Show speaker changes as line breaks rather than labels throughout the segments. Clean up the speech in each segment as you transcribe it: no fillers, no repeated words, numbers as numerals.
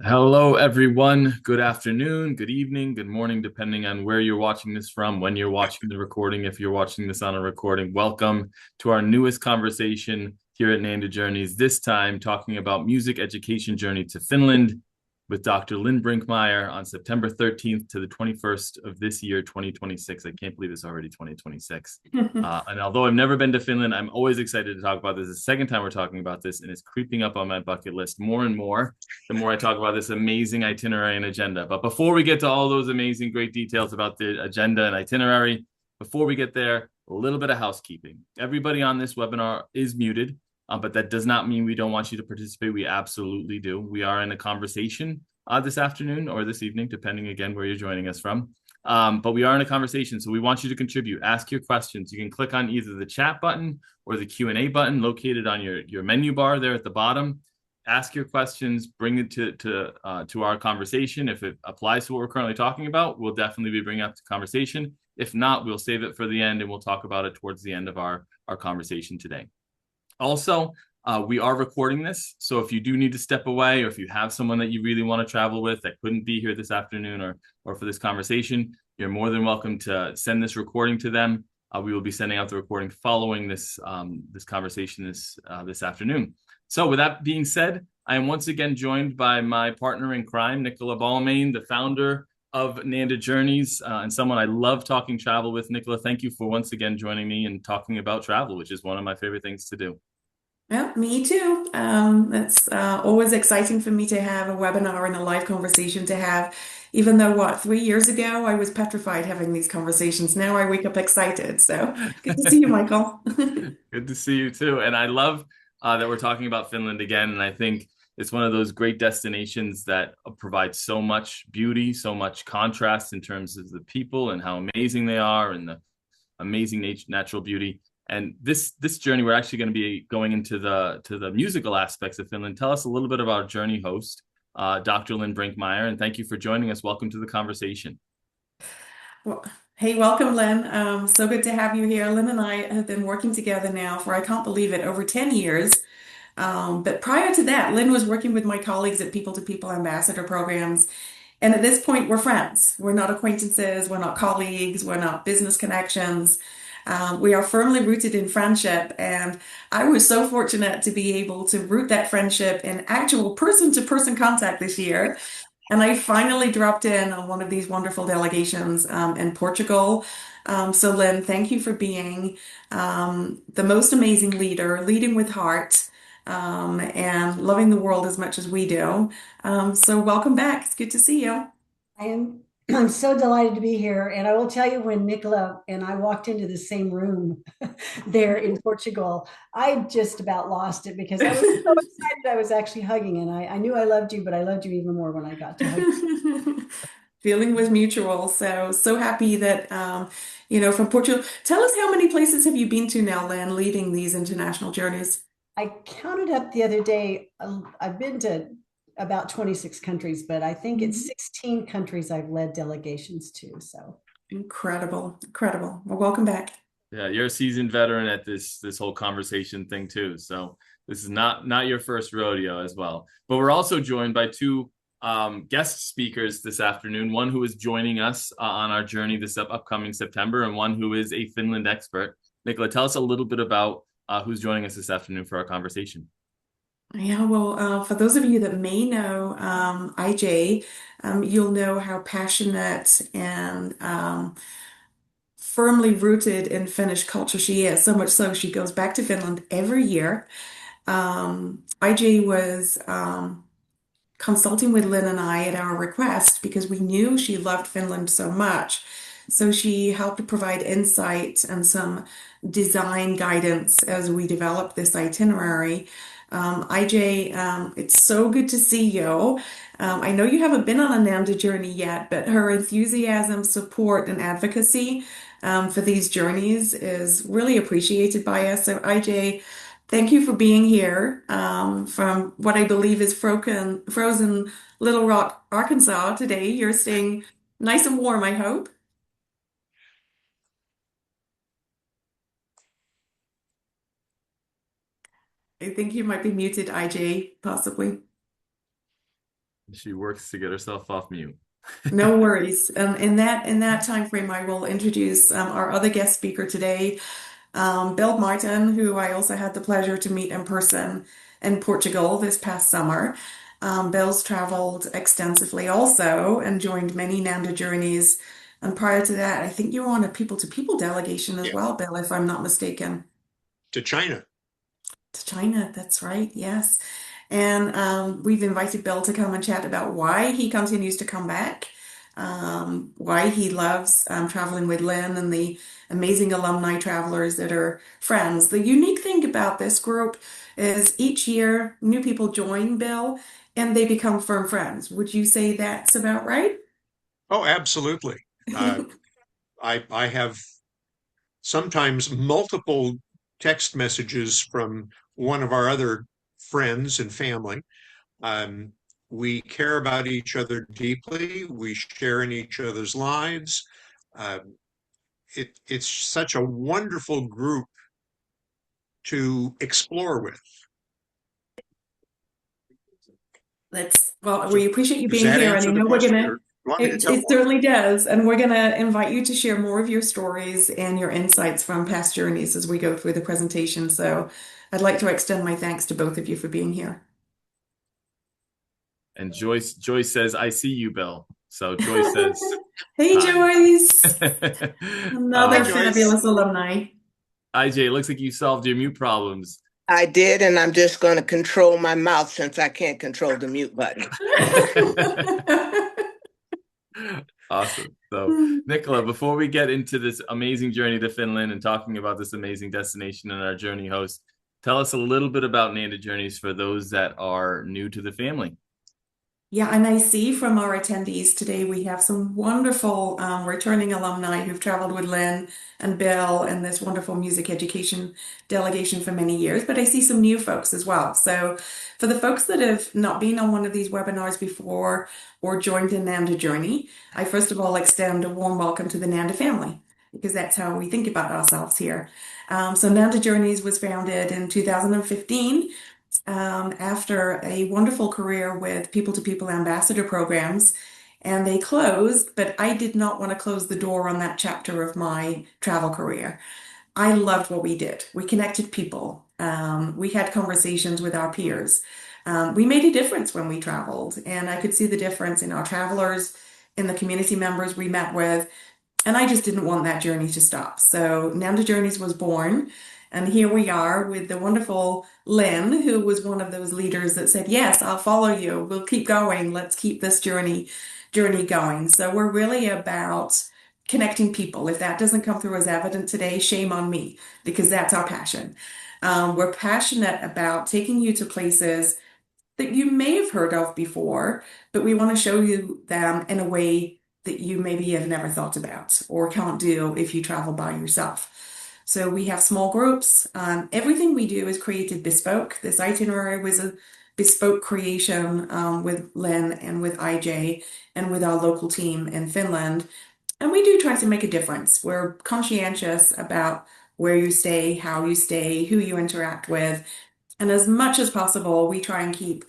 Hello, everyone. Good afternoon, good evening, good morning, depending on where you're watching this from, when you're watching the recording. If you're watching this on a recording, welcome to our newest conversation here at Nanda Journeys, this time talking about music education journey to Finland with Dr. Lynn Brinckmeyer on September 13th to the 21st of this year, 2026. I can't believe it's already 2026. And although I've never been to Finland, I'm always excited to talk about this. It's the second time we're talking about this, and it's creeping up on my bucket list more and more the more I talk about this amazing itinerary and agenda. But before we get to all those amazing, great details about the agenda and itinerary, before we get there, a little bit of housekeeping. Everybody on this webinar is muted, but that does not mean we don't want you to participate. We absolutely do. We are in a conversation this afternoon or this evening, depending again where you're joining us from. But we are in a conversation, so we want you to contribute. Ask your questions. You can click on either the chat button or the Q&A button located on your menu bar there at the bottom. Ask your questions, bring it to our conversation. If it applies to what we're currently talking about, we'll definitely be bringing up the conversation. If not, we'll save it for the end and we'll talk about it towards the end of our conversation today. Also, we are recording this, so if you do need to step away or if you have someone that you really want to travel with that couldn't be here this afternoon or for this conversation, you're more than welcome to send this recording to them. We will be sending out the recording following this conversation this afternoon. So with that being said, I am once again joined by my partner in crime, Nicola Balmain, the founder of Nanda Journeys, and someone I love talking travel with. Nicola, thank you for once again joining me and talking about travel, which is one of my favorite things to do.
Yeah, me too. It's always exciting for me to have a webinar and a live conversation to have, even though, 3 years ago I was petrified having these conversations. Now I wake up excited. So good to see you, Michael.
Good to see you too. And I love that we're talking about Finland again. And I think it's one of those great destinations that provide so much beauty, so much contrast in terms of the people and how amazing they are and the amazing natural beauty. And this journey, we're actually going to be going into the musical aspects of Finland. Tell us a little bit about our journey host, Dr. Lynn Brinckmeyer, and thank you for joining us. Welcome to the conversation.
Well, hey, welcome, Lynn. So good to have you here. Lynn and I have been working together now for, I can't believe it, over 10 years. But prior to that, Lynn was working with my colleagues at People to People Ambassador programs. And at this point, we're friends. We're not acquaintances. We're not colleagues. We're not business connections. We are firmly rooted in friendship. And I was so fortunate to be able to root that friendship in actual person to person contact this year. And I finally dropped in on one of these wonderful delegations in Portugal. So, Lynn, thank you for being the most amazing leader, leading with heart, and loving the world as much as we do. So, welcome back. It's good to see you.
I am I'm so delighted to be here. And I will tell you, when Nicola and I walked into the same room there in Portugal, I just about lost it because I was so excited I was actually hugging. And I knew I loved you, but I loved you even more when I got to hug
Feeling was mutual. So happy that, from Portugal. Tell us, how many places have you been to now, Lynn, leading these international journeys?
I counted up the other day. I've been to about 26 countries, but I think it's
Mhm.
16 countries I've led delegations to. So
Incredible, incredible. Well, welcome back.
Yeah, you're a seasoned veteran at this whole conversation thing too. So this is not your first rodeo as well. But we're also joined by two guest speakers this afternoon. One who is joining us on our journey this upcoming September, and one who is a Finland expert. Nicola, tell us a little bit about who's joining us this afternoon for our conversation.
Yeah, well, for those of you that may know IJ, you'll know how passionate and firmly rooted in Finnish culture she is. So much so, she goes back to Finland every year. IJ was consulting with Lynn and I at our request because we knew she loved Finland so much. So she helped provide insight and some design guidance as we developed this itinerary. IJ, it's so good to see you. I know you haven't been on a Nanda journey yet, but her enthusiasm, support, and advocacy for these journeys is really appreciated by us. So, IJ, thank you for being here from what I believe is frozen Little Rock, Arkansas today. You're staying nice and warm, I hope. I think you might be muted, IJ, possibly.
She works to get herself off mute.
No worries. In that time frame, I will introduce our other guest speaker today, Bill Martin, who I also had the pleasure to meet in person in Portugal this past summer. Bill's traveled extensively also and joined many Nanda Journeys. And prior to that, I think you were on a people-to-people delegation as
Yeah,
well, Bill, if I'm not mistaken.
to China.
To China, that's right, yes. And we've invited Bill to come and chat about why he continues to come back, why he loves traveling with Lynn and the amazing alumni travelers that are friends. The unique thing about this group is each year new people join Bill and they become firm friends. Would you say that's about right?
Oh, absolutely. Uh, I have sometimes multiple text messages from one of our other friends and family. Um, we care about each other deeply. We share in each other's lives. Um, it's such a wonderful group to explore with.
Well,
So
we appreciate you
does
being
that
here, and I
answer the
know we're
question,
gonna.
or do you want me to
It,
tell
it
more?
certainly does, and we're gonna invite you to share more of your stories and your insights from past journeys as we go through the presentation. So, I'd like to extend my thanks to both of you for being here.
And Joyce says, "I see you, Bill." So Joyce says,
Hey,
"Hi."
Joyce,
Hi,
another
Joyce.
fabulous alumni.
IJ, it looks like you solved your mute problems.
I did, and I'm just going to control my mouth since I can't control the mute button.
Awesome. So, Nicola, before we get into this amazing journey to Finland and talking about this amazing destination and our journey host, tell us a little bit about Nanda Journeys for those that are new to the family.
Yeah, and I see from our attendees today, we have some wonderful returning alumni who've traveled with Lynn and Bill and this wonderful music education delegation for many years, but I see some new folks as well. So for the folks that have not been on one of these webinars before or joined the Nanda Journey, I first of all extend a warm welcome to the Nanda family, because that's how we think about ourselves here. So Nanda Journeys was founded in 2015 after a wonderful career with people-to-people ambassador programs, and they closed, but I did not want to close the door on that chapter of my travel career. I loved what we did. We connected people. We had conversations with our peers. We made a difference when we traveled, and I could see the difference in our travelers, in the community members we met with, and I just didn't want that journey to stop. So Nanda Journeys was born, and here we are with the wonderful Lynn, who was one of those leaders that said, "Yes, I'll follow you. We'll keep going. Let's keep this journey going." So we're really about connecting people. If that doesn't come through as evident today, shame on me, because that's our passion. We're passionate about taking you to places that you may have heard of before, but we want to show you them in a way that you maybe have never thought about or can't do if you travel by yourself. So we have small groups. Everything we do is created bespoke. This itinerary was a bespoke creation with Lynn and with IJ and with our local team in Finland. And we do try to make a difference. We're conscientious about where you stay, how you stay, who you interact with. And as much as possible, we try and keep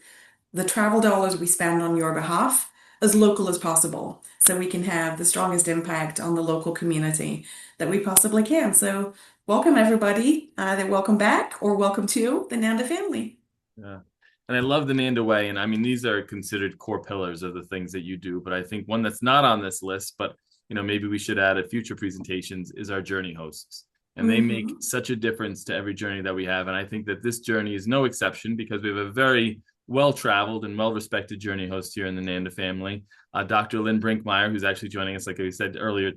the travel dollars we spend on your behalf as local as possible so we can have the strongest impact on the local community that we possibly can. So welcome everybody. Either welcome back or welcome to the Nanda family.
Yeah. And I love the Nanda way. And I mean, these are considered core pillars of the things that you do. But I think one that's not on this list, but maybe we should add at future presentations, is our journey hosts. And they make such a difference to every journey that we have. And I think that this journey is no exception, because we have a very well-traveled and well-respected journey host here in the Nanda family, Dr. Lynn Brinckmeyer, who's actually joining us, like we said earlier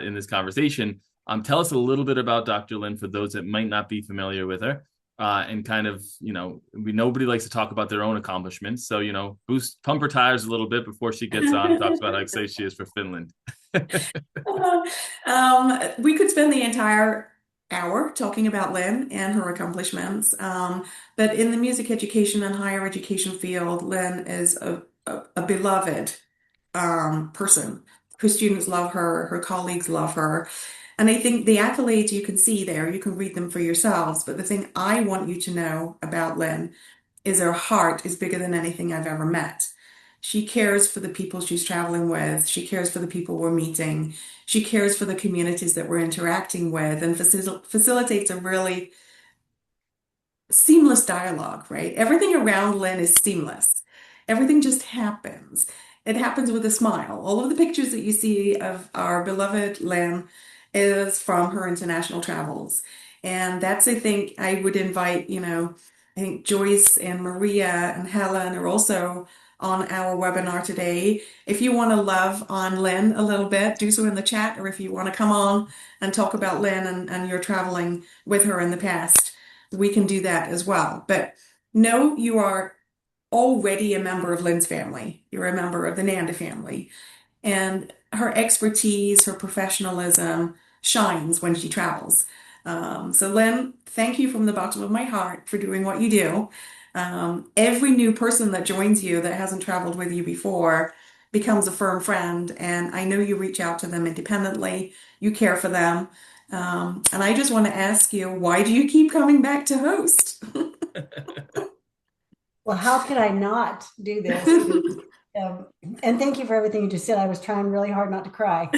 in this conversation. Tell us a little bit about Dr. Lynn for those that might not be familiar with her. And kind of, nobody likes to talk about their own accomplishments. So, pump her tires a little bit before she gets on and talks about how excited she is for Finland.
We could spend the entire hour talking about Lynn and her accomplishments. But in the music education and higher education field, Lynn is a beloved person. Her students love her, her colleagues love her. And I think the accolades you can see there, you can read them for yourselves. But the thing I want you to know about Lynn is her heart is bigger than anything I've ever met. She cares for the people she's traveling with. She cares for the people we're meeting. She cares for the communities that we're interacting with and facilitates a really seamless dialogue, right? Everything around Lynn is seamless. Everything just happens. It happens with a smile. All of the pictures that you see of our beloved Lynn is from her international travels. And that's, I think, I would invite, I think Joyce and Maria and Helen are also on our webinar today. If you want to love on Lynn a little bit, do so in the chat, or if you want to come on and talk about Lynn and your traveling with her in the past, we can do that as well. But no, you are already a member of Lynn's family. You're a member of the Nanda family. And her expertise, her professionalism shines when she travels. So Lynn, thank you from the bottom of my heart for doing what you do. Every new person that joins you that hasn't traveled with you before becomes a firm friend. And I know you reach out to them independently. You care for them. And I just want to ask you, why do you keep coming back to host?
Well, how could I not do this? And thank you for everything you just said. I was trying really hard not to cry.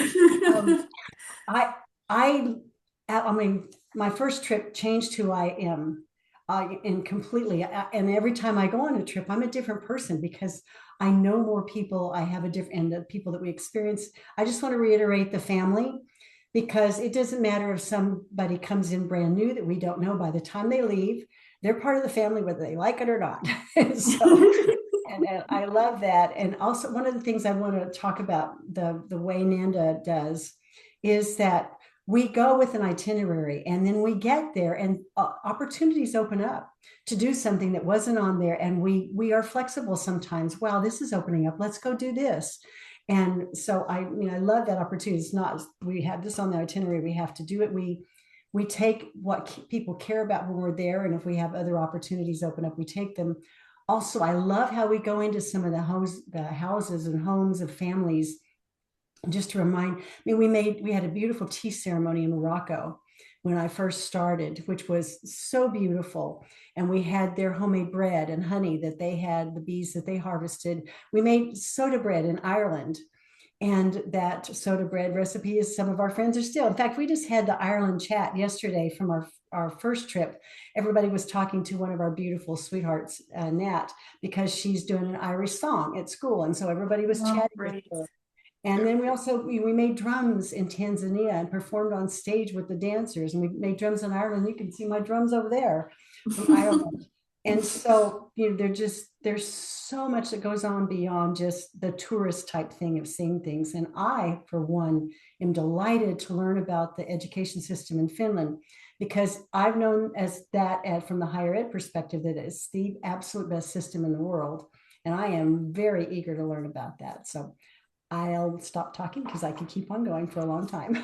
I, I mean, my first trip changed who I am, and completely. And every time I go on a trip, I'm a different person because I know more people. I have a different, and the people that we experience. I just want to reiterate the family, because it doesn't matter if somebody comes in brand new that we don't know. By the time they leave, they're part of the family, whether they like it or not. And I love that. And also, one of the things I want to talk about the way Nanda does is that we go with an itinerary, and then we get there and opportunities open up to do something that wasn't on there. And we are flexible sometimes. Wow, this is opening up. Let's go do this. And so I love that opportunity. It's not, we have this on the itinerary, we have to do it. We take what people care about when we're there. And if we have other opportunities open up, we take them. Also, I love how we go into some of the houses and homes of families. Just to remind, we had a beautiful tea ceremony in Morocco when I first started, which was so beautiful. And we had their homemade bread and honey that they had, the bees that they harvested. We made soda bread in Ireland. And that soda bread recipe is, some of our friends are still. In fact, we just had the Ireland chat yesterday from our first trip. Everybody was talking to one of our beautiful sweethearts, Nat, because she's doing an Irish song at school. And so everybody was chatting with her. And then we made drums in Tanzania and performed on stage with the dancers. And we made drums in Ireland. You can see my drums over there from Ireland. And so, there's so much that goes on beyond just the tourist type thing of seeing things. And I, for one, am delighted to learn about the education system in Finland, because I've known from the higher ed perspective that it's the absolute best system in the world. And I am very eager to learn about that. So I'll stop talking because I could keep on going for a long time.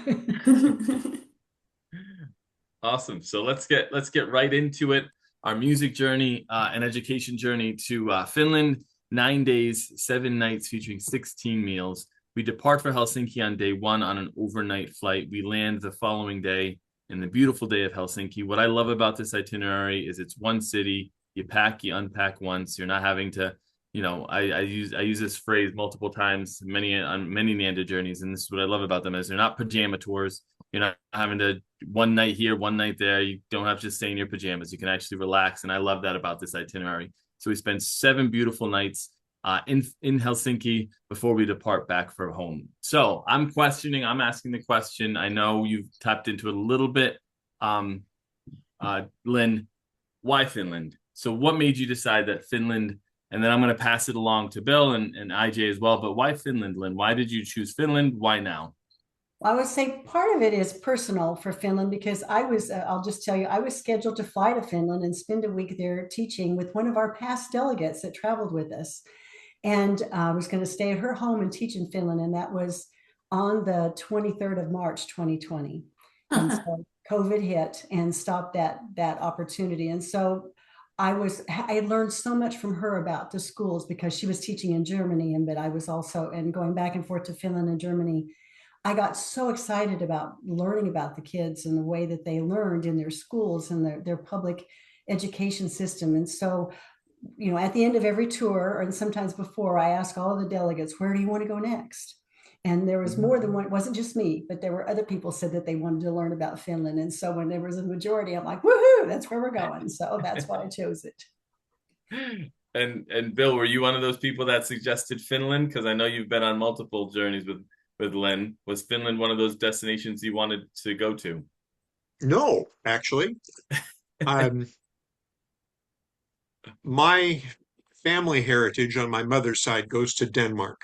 Awesome. So let's get right into it. Our music journey and education journey to Finland, 9 days, 7 nights, featuring 16 meals. We depart for Helsinki on day 1 on an overnight flight. We land the following day in the beautiful day of Helsinki. What I love about this itinerary is it's one city. You pack, you unpack once. You're not having to, I use this phrase multiple times, on many Nanda journeys, and this is what I love about them is they're not pajama tours. You're not having to one night here, one night there. You don't have to stay in your pajamas. You can actually relax. And I love that about this itinerary. So we spend 7 beautiful nights in Helsinki before we depart back for home. So I'm asking the question. I know you've tapped into it a little bit. Lynn, why Finland? So what made you decide that Finland, and then I'm going to pass it along to Bill and IJ as well, but why Finland, Lynn? Why did you choose Finland? Why now?
I would say part of it is personal for Finland, because I'll just tell you, I was scheduled to fly to Finland and spend a week there teaching with one of our past delegates that traveled with us. And I was going to stay at her home and teach in Finland. And that was on the 23rd of March, 2020. And so COVID hit and stopped that opportunity. And so I learned so much from her about the schools, because she was teaching in Germany, but I was also, and going back and forth to Finland and Germany. I got so excited about learning about the kids and the way that they learned in their schools and their public education system. And so at the end of every tour, and sometimes before, I ask all of the delegates, where do you want to go next? And there was more than one. It wasn't just me, but there were other people said that they wanted to learn about Finland. And so when there was a majority, I'm like, woohoo, that's where we're going. So that's why I chose it.
And Bill, were you one of those people that suggested Finland? Because I know you've been on multiple journeys with Lynn. Was Finland one of those destinations you wanted to go to?
No, actually. My family heritage on my mother's side goes to Denmark.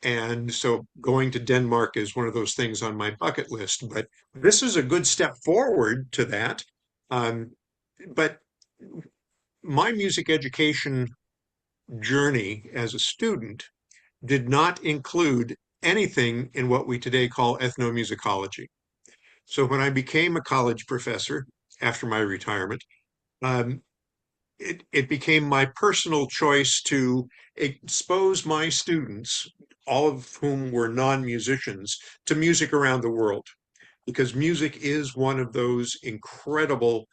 And so going to Denmark is one of those things on my bucket list. But this is a good step forward to that. But my music education journey as a student did not include anything in what we today call ethnomusicology. So when I became a college professor after my retirement, it became my personal choice to expose my students, all of whom were non-musicians, to music around the world, because music is one of those incredible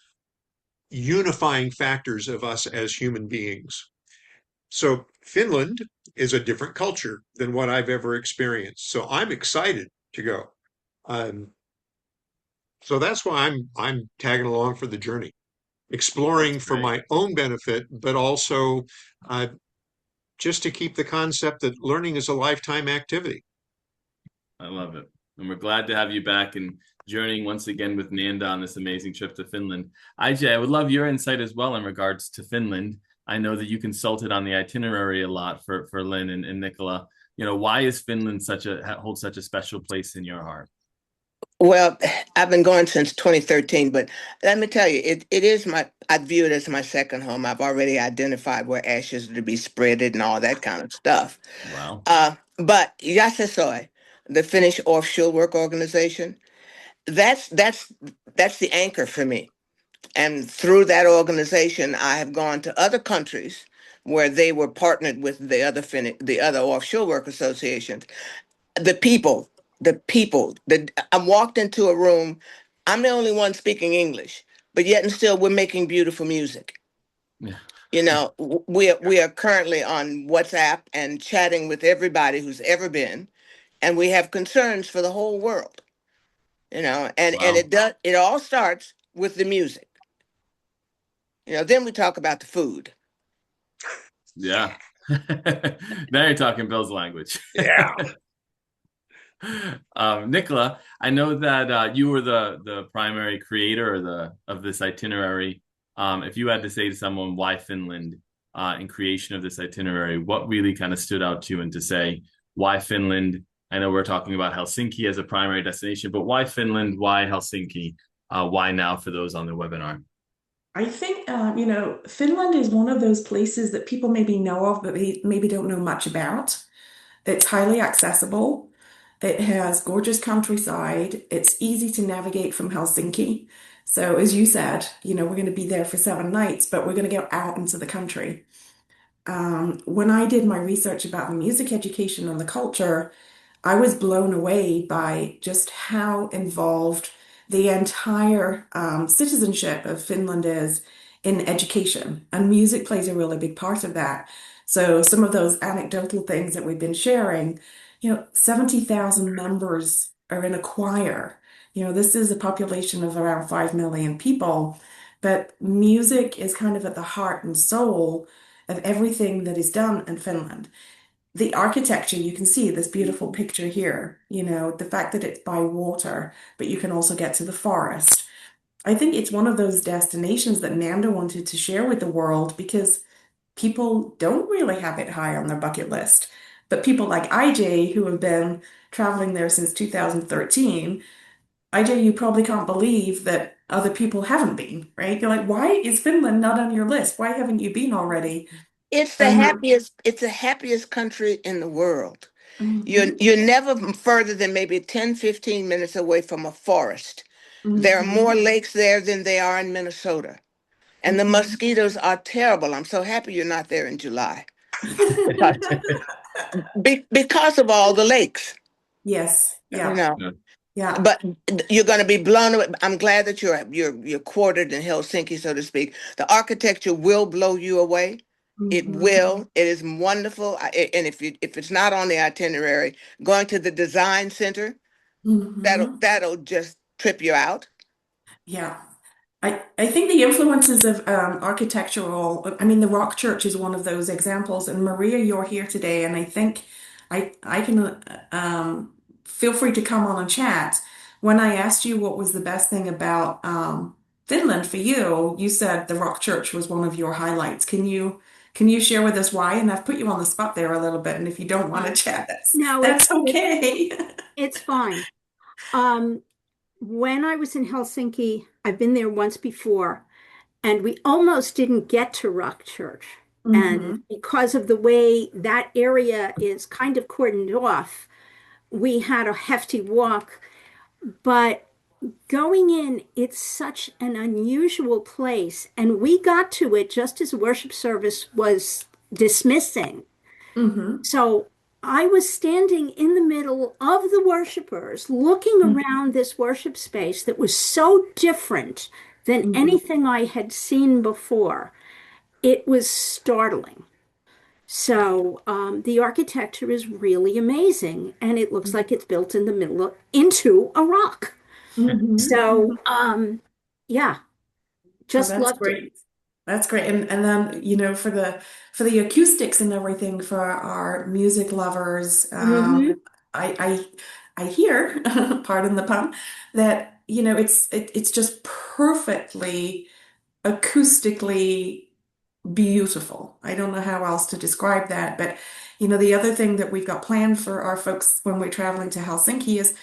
unifying factors of us as human beings. So Finland is a different culture than what I've ever experienced. So I'm excited to go. So that's why I'm tagging along for the journey, exploring for my own benefit, but also just to keep the concept that learning is a lifetime activity.
I love it. And we're glad to have you back and journeying once again with Nanda on this amazing trip to Finland. IJ, I would love your insight as well in regards to Finland. I know that you consulted on the itinerary a lot for Lynn and Nicola. Why is Finland holds such a special place in your heart?
Well, I've been going since 2013, but let me tell you, I view it as my second home. I've already identified where ashes are to be spreaded and all that kind of stuff.
Wow.
But Yasesoy, the Finnish offshore work organization, that's the anchor for me. And through that organization, I have gone to other countries where they were partnered with the other offshore work associations. The people, I walked into a room, I'm the only one speaking English, but yet and still we're making beautiful music. Yeah. We are currently on WhatsApp and chatting with everybody who's ever been, and we have concerns for the whole world. And
Wow.
It all starts with the music. Then we talk about the food.
Yeah. Now you're talking Bill's language.
Yeah.
Nicola, I know that you were the primary creator of this itinerary. If you had to say to someone why Finland in creation of this itinerary, what really kind of stood out to you, and to say why Finland? I know we're talking about Helsinki as a primary destination, but why Finland? Why Helsinki? Why now for those on the webinar?
I think, Finland is one of those places that people maybe know of, but they maybe don't know much about. It's highly accessible. It has gorgeous countryside. It's easy to navigate from Helsinki. So as you said, we're going to be there for 7 nights, but we're going to go out into the country. When I did my research about the music education and the culture, I was blown away by just how involved the entire citizenship of Finland is in education, and music plays a really big part of that. So some of those anecdotal things that we've been sharing, 70,000 members are in a choir. This is a population of around 5 million people, but music is kind of at the heart and soul of everything that is done in Finland. The architecture, you can see this beautiful picture here, the fact that it's by water, but you can also get to the forest. I think it's one of those destinations that Nanda wanted to share with the world because people don't really have it high on their bucket list. But people like IJ, who have been traveling there since 2013, IJ, you probably can't believe that other people haven't been, right? You're like, why is Finland not on your list? Why haven't you been already?
It's the happiest country in the world.
Mhm.
You're never further than maybe 10, 15 minutes away from a forest. There are more lakes there than they are in Minnesota. And the mosquitoes are terrible. I'm so happy you're not there in July. Because of all the lakes.
Yes. Yeah. Yeah.
But you're going to be blown away. I'm glad that you're quartered in Helsinki, so to speak. The architecture will blow you away. It
Hmm.
will. It is wonderful. And if it's not on the itinerary, going to the design center,
Hmm.
that'll just trip you out.
Yeah. I think the influences of architectural, I mean, the Rock Church is one of those examples. And Maria, you're here today, and I think I can feel free to come on and chat. When I asked you what was the best thing about Finland for you, you said the Rock Church was one of your highlights. Can you share with us why? And I've put you on the spot there a little bit, and if you don't want to chat,
No,
that's okay.
it's fine. Um, when I was in Helsinki, I've been there once before, and we almost didn't get to Rock Church. And
Hmm.
because of the way that area is kind of cordoned off, we had a hefty walk. But going in, it's such an unusual place. And we got to it just as worship service was dismissing.
Hmm.
So I was standing in the middle of the worshipers, looking around this worship space that was so different than
Hmm.
anything I had seen before. It was startling. So the architecture is really amazing, and it looks like it's built in the middle of, into a rock.
Hmm.
So yeah,
Oh,
just
that's
loved it.
great. That's great. And then, for the acoustics and everything for our music lovers,
Hmm.
I I hear, pardon the pun, that it's just perfectly acoustically beautiful. I don't know how else to describe that, but the other thing that we've got planned for our folks when we're traveling to Helsinki is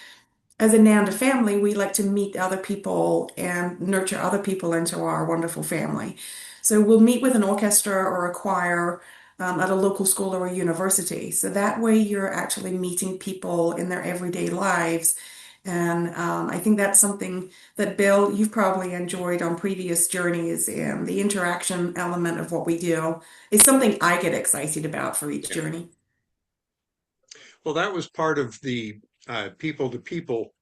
as a Nanda family, we like to meet other people and nurture other people into our wonderful family. So we'll meet with an orchestra or a choir at a local school or a university. So that way you're actually meeting people in their everyday lives. And I think that's something that, Bill, you've probably enjoyed on previous journeys, and the interaction element of what we do is something I get excited about for each
Yeah.
journey.
Well, that was part of the people to people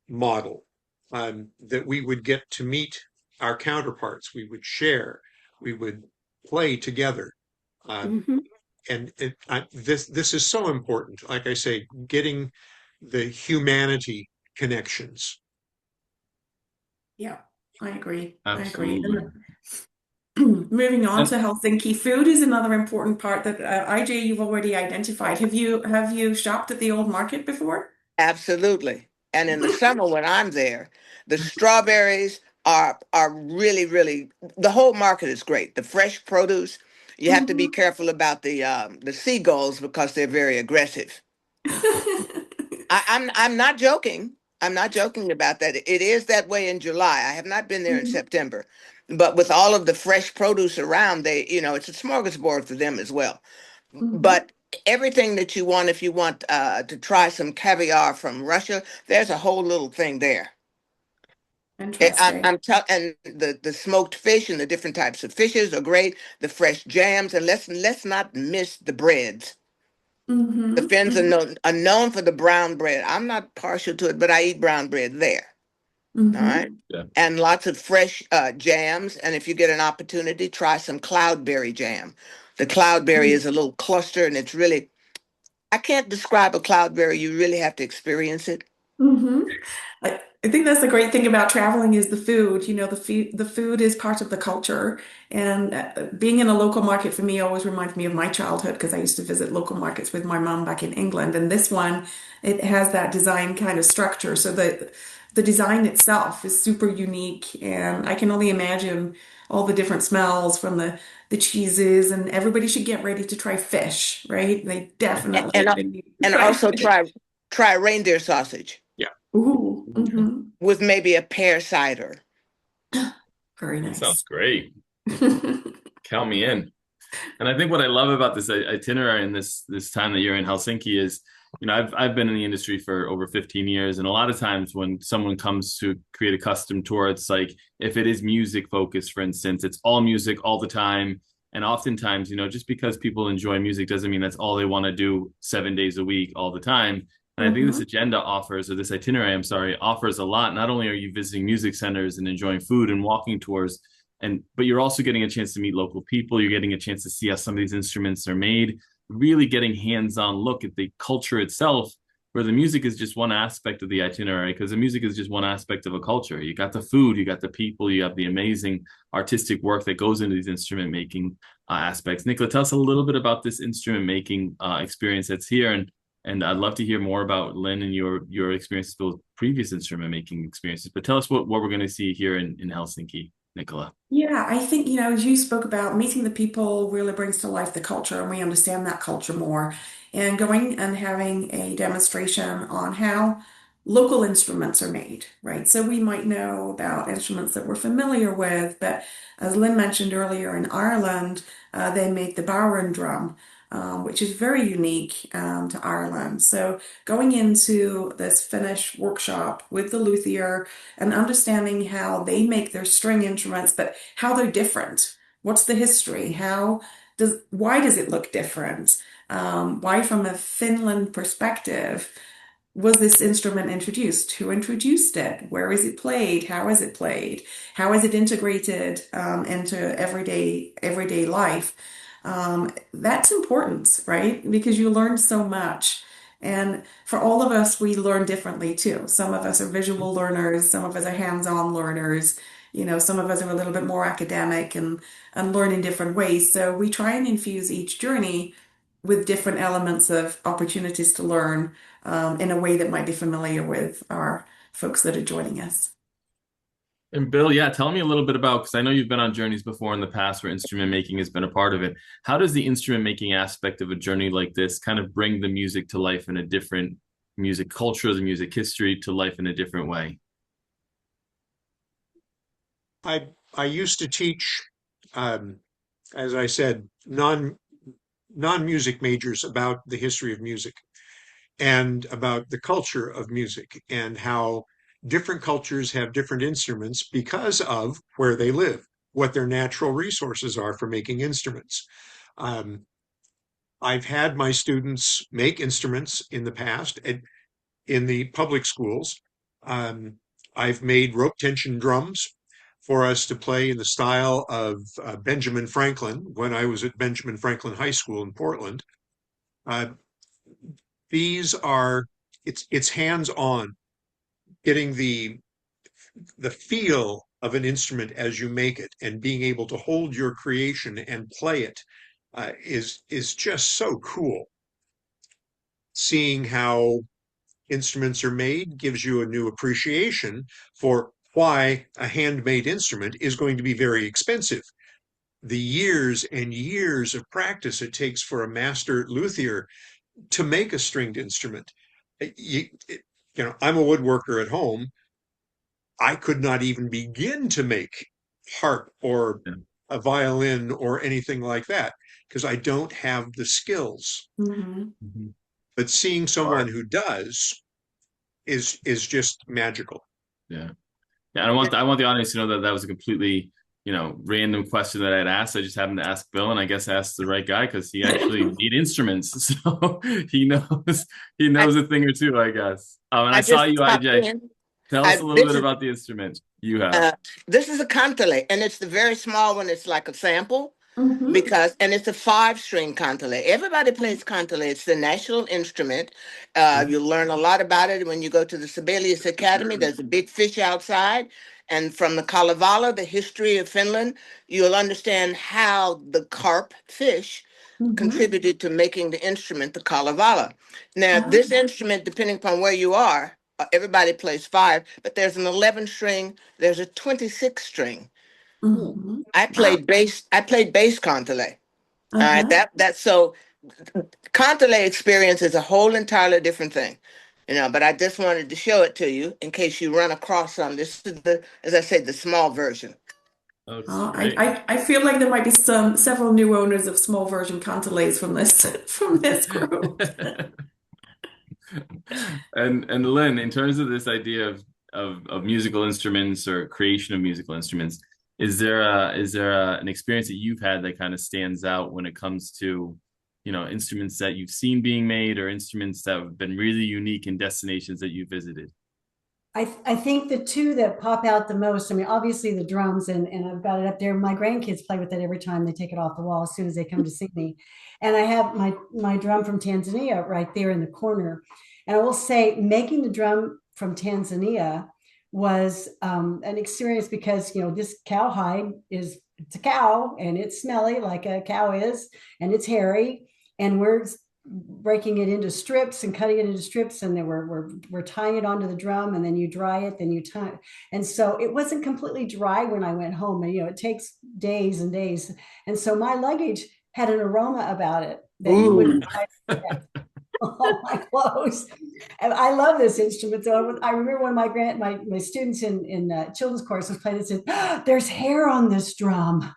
model, that we would get to meet our counterparts. We would share, we would play together. Um,
Hmm.
and this is so important. Like I say, getting the humanity connections.
Yeah, I agree. I agree.
Absolutely.
Moving on
And
to Helsinki, food is another important part that IJ you've already identified. Have you shopped at the old market before?
Absolutely. And in the summer when I'm there, the strawberries are really, really, the whole market is great. The fresh produce. You have to be
Mhm.
careful about the seagulls because they're very aggressive. I'm not joking. I'm not joking about that. It is that way in July. I have not been there in
Mhm.
September. But with all of the fresh produce around, it's a smorgasbord for them as well.
Mhm.
But everything that you want, if you want to try some caviar from Russia, there's a whole little thing there.
Interesting.
I'm telling, and the smoked fish and the different types of fishes are great. The fresh jams, and let's not miss the breads. The
Hmm.
Finns are known for the brown bread. I'm not partial to it, but I eat brown bread there. All right.
Hmm.
yeah,
And lots of fresh jams. And if you get an opportunity, try some cloudberry jam. The cloudberry is a little cluster, and it's really, I can't describe a cloudberry. You really have to experience it.
Hmm. I think that's the great thing about traveling is the food. The food is part of the culture. And being in a local market for me always reminds me of my childhood because I used to visit local markets with my mom back in England. And this one, it has that design kind of structure. So the design itself is super unique. And I can only imagine all the different smells from the cheeses. And everybody should get ready to try fish, right? They
A- And
definitely
uh,
they need to
and
try
also
fish.
try reindeer sausage
Yeah.
Ooh, hmm.
with maybe a pear cider.
Very
that sounds
nice.
great. Count me in. And I think what I love about this itinerary and this time that you're in Helsinki is, I've been in the industry for over 15 years, and a lot of times when someone comes to create a custom tour, it's like if it is music focused, for instance, it's all music all the time. And oftentimes, just because people enjoy music doesn't mean that's all they want to do 7 days a week all the time. And I think this agenda offers, or this itinerary, I'm sorry, offers a lot. Not only are you visiting music centers and enjoying food and walking tours, but you're also getting a chance to meet local people. You're getting a chance to see how some of these instruments are made, really getting hands-on look at the culture itself, where the music is just one aspect of the itinerary, because the music is just one aspect of a culture. You got the food, you got the people, you have the amazing artistic work that goes into these instrument making aspects. Nicola, tell us a little bit about this instrument making experience that's here, and I'd love to hear more about Lynn and your experiences with previous instrument making experiences. But tell us what we're going to see here in Helsinki, Nicola.
Yeah, I think, as you spoke about, meeting the people really brings to life the culture, and we understand that culture more. And going and having a demonstration on how local instruments are made, right? So we might know about instruments that we're familiar with, but as Lynn mentioned earlier, in Ireland, they make the Bowron drum, which is very unique to Ireland. So going into this Finnish workshop with the luthier and understanding how they make their string instruments, but how they're different. What's the history? Why does it look different? Why, from a Finland perspective, was this instrument introduced? Who introduced it? Where is it played? How is it played? How is it integrated into everyday life? That's important, right? Because you learn so much. And for all of us, we learn differently too. Some of us are visual learners, some of us are hands-on learners, some of us are a little bit more academic and learn in different ways. So we try and infuse each journey with different elements of opportunities to learn in a way that might be familiar with our folks that are joining us.
And Bill, yeah, tell me a little bit about, because I know you've been on journeys before in the past where instrument making has been a part of it. How does the instrument making aspect of a journey like this kind of bring the music to life in a different music culture, the music history to life in a different way?
I used to teach, as I said, non-music majors about the history of music and about the culture of music and how different cultures have different instruments because of where they live, what their natural resources are for making instruments. I've had my students make instruments in the past in the public schools. I've made rope tension drums for us to play in the style of Benjamin Franklin when I was at Benjamin Franklin High School in Portland. It's hands-on, getting the feel of an instrument as you make it and being able to hold your creation and play it is just so cool. Seeing how instruments are made gives you a new appreciation for why a handmade instrument is going to be very expensive. The years and years of practice it takes for a master luthier to make a stringed instrument. I'm a woodworker at home. I could not even begin to make harp or a violin or anything like that because I don't have the skills. But seeing someone who does is just magical.
Yeah. I want the audience to know that was a completely random question that I had asked. I just happened to ask Bill, and I guess I asked the right guy because he actually made instruments, so he knows a thing or two, I guess. And I saw you, IJ. Tell us a little bit about the instrument you have.
This is a kantele, and it's the very small one. It's like a sample. And it's a 5-string kantele. Everybody plays kantele. It's the national instrument. You'll learn a lot about it when you go to the Sibelius Academy. There's a big fish outside. And from the Kalevala, the history of Finland, you'll understand how the carp fish contributed to making the instrument, the Kalevala. Now, this instrument, depending upon where you are, everybody plays 5, but there's an 11-string, there's a 26-string. I played bass kantele. All right, so kantele experience is a whole entirely different thing, but I just wanted to show it to you in case you run across some. This is as I said, the small version.
I feel like there might be several new owners of small version kanteles from this group.
And Lynn, in terms of this idea of musical instruments or creation of musical instruments, is there an experience that you've had that kind of stands out when it comes to instruments that you've seen being made or instruments that have been really unique in destinations that you visited?
I think the two that pop out the most, I mean, obviously the drums, and I've got it up there. My grandkids play with it every time they take it off the wall as soon as they come to see me. And I have my drum from Tanzania right there in the corner. And I will say, making the drum from Tanzania was an experience because, this cowhide it's a cow and it's smelly like a cow is, and it's hairy. And we're breaking it into strips and cutting it into strips, and then we're tying it onto the drum, and then you dry it, then you tie. And so it wasn't completely dry when I went home, and it takes days and days, and so my luggage had an aroma about it that you wouldn't all my clothes. And I love this instrument. So I remember when my students in children's course was playing, it said, "There's hair on this drum."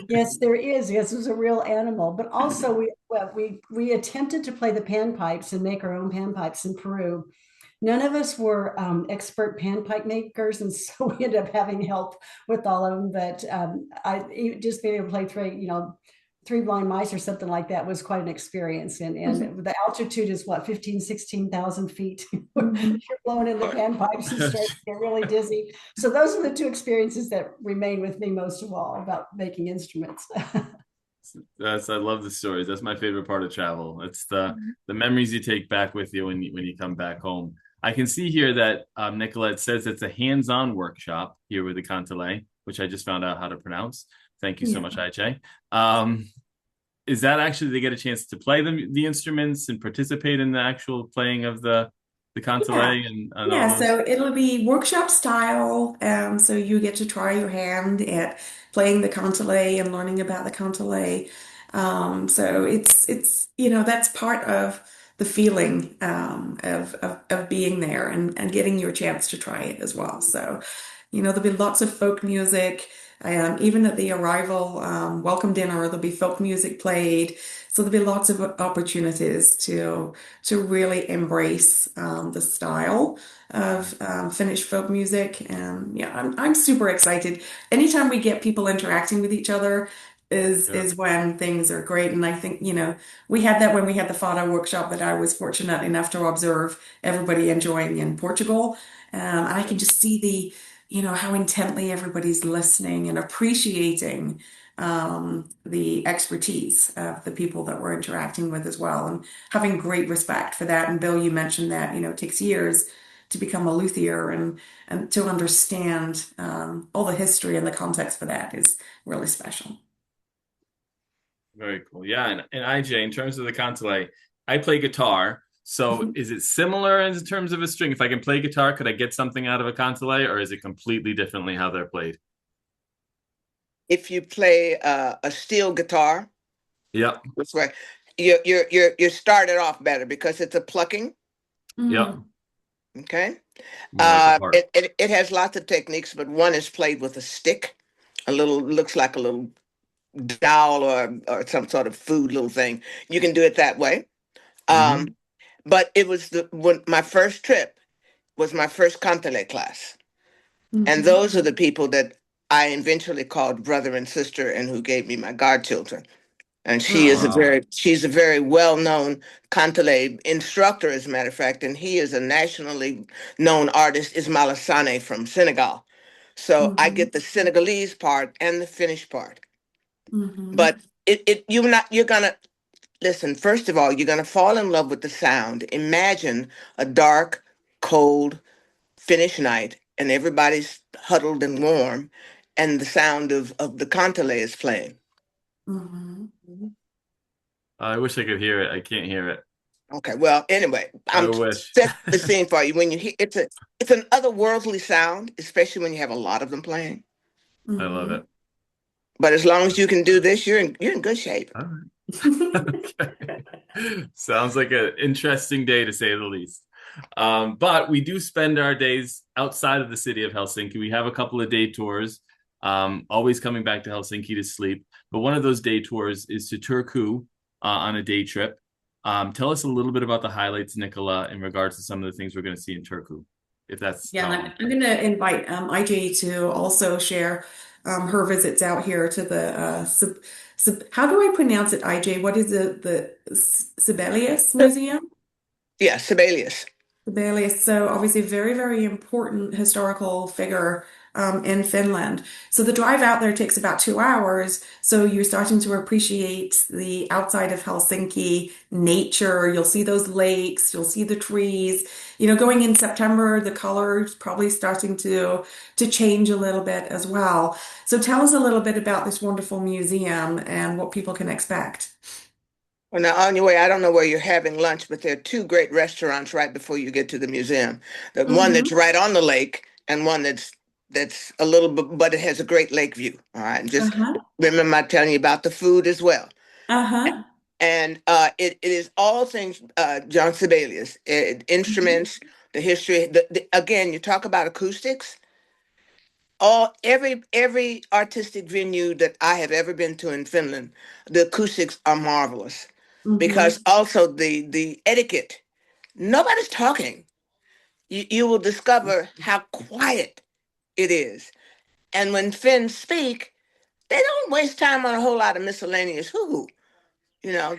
Yes, there is. Yes, it was a real animal. But also we attempted to play the panpipes and make our own panpipes in Peru. None of us were expert panpipe makers, and so we ended up having help with all of them. But I just being able to play Three Blind Mice or something like that was quite an experience. And the altitude is what, 15, 16,000 feet. You're blowing in the panpipes and start to get really dizzy. So those are the two experiences that remain with me most of all about making instruments.
I love the stories. That's my favorite part of travel. It's the memories you take back with you when you come back home. I can see here that Nicolette says it's a hands-on workshop here with the Kantele, which I just found out how to pronounce. Thank you so much, IJ. Is that actually they get a chance to play the instruments and participate in the actual playing of the Kantele?
So it'll be workshop style. So you get to try your hand at playing the Kantele and learning about the Kantele. So it's that's part of the feeling of being there and getting your chance to try it as well. So there'll be lots of folk music. Even at the arrival welcome dinner, there'll be folk music played. So there'll be lots of opportunities to really embrace the style of Finnish folk music. And I'm super excited. Anytime we get people interacting with each other is when things are great. And I think, we had that when we had the Fado workshop that I was fortunate enough to observe everybody enjoying in Portugal. And I can just see how intently everybody's listening and appreciating the expertise of the people that we're interacting with as well, and having great respect for that. And Bill, you mentioned that, it takes years to become a luthier, and to understand all the history and the context for that is really special.
Very cool. Yeah, and IJ, in terms of the Kantele, I play guitar. So is it similar in terms of a string? If I can play guitar, could I get something out of a Kantele, or is it completely differently how they're played?
If you play a steel guitar, that's right. You're started off better because it's a plucking. Okay. It has lots of techniques, but one is played with a stick. Looks like a little dowel or some sort of food little thing. You can do it that way. But it was my first trip was my first Kantele class. And those are the people that I eventually called brother and sister, and who gave me my godchildren. And she's a very well-known Kantele instructor, as a matter of fact, and he is a nationally known artist, Ismail Assane from Senegal. So I get the Senegalese part and the Finnish part. But you're gonna listen, first of all, you're gonna fall in love with the sound. Imagine a dark, cold Finnish night, and everybody's huddled and warm, and the sound of the Kantele is playing.
I wish I could hear it. I can't hear it.
Okay, well, anyway, I'm setting the scene for you. When you hear it's an otherworldly sound, especially when you have a lot of them playing.
I love it.
But as long as you can do this, you're in good shape.
All right. Sounds like an interesting day, to say the least. But we do spend our days outside of the city of Helsinki. We have a couple of day tours, always coming back to Helsinki to sleep. But one of those day tours is to Turku on a day trip. Tell us a little bit about the highlights, Nicola, in regards to some of the things we're going to see in Turku. if that's
Yeah, and I'm going to invite IJ to also share her visits out here to the how do I pronounce it, IJ? What is the Sibelius Museum?
Yeah, Sibelius.
Sibelius, so obviously very, very important historical figure in Finland. So the drive out there takes about 2 hours. So you're starting to appreciate the outside of Helsinki nature. You'll see those lakes, you'll see the trees. You know, going in September, the colors probably starting to change a little bit as well. So tell us a little bit about this wonderful museum and what people can expect.
Well, now on your way, I don't know where you're having lunch, but there are two great restaurants right before you get to the museum. The one
Mm-hmm.
that's right on the lake, and one that's a little bit, but it has a great lake view. All right, and just
Uh-huh.
remember my telling you about the food as well.
Uh-huh.
And it is all things John Sibelius, instruments, the history. Again, you talk about acoustics. Every artistic venue that I have ever been to in Finland, the acoustics are marvelous,
Mm-hmm.
because also the etiquette. Nobody's talking. You will discover how quiet it is, and when Finns speak, they don't waste time on a whole lot of miscellaneous hoo-hoo. You know,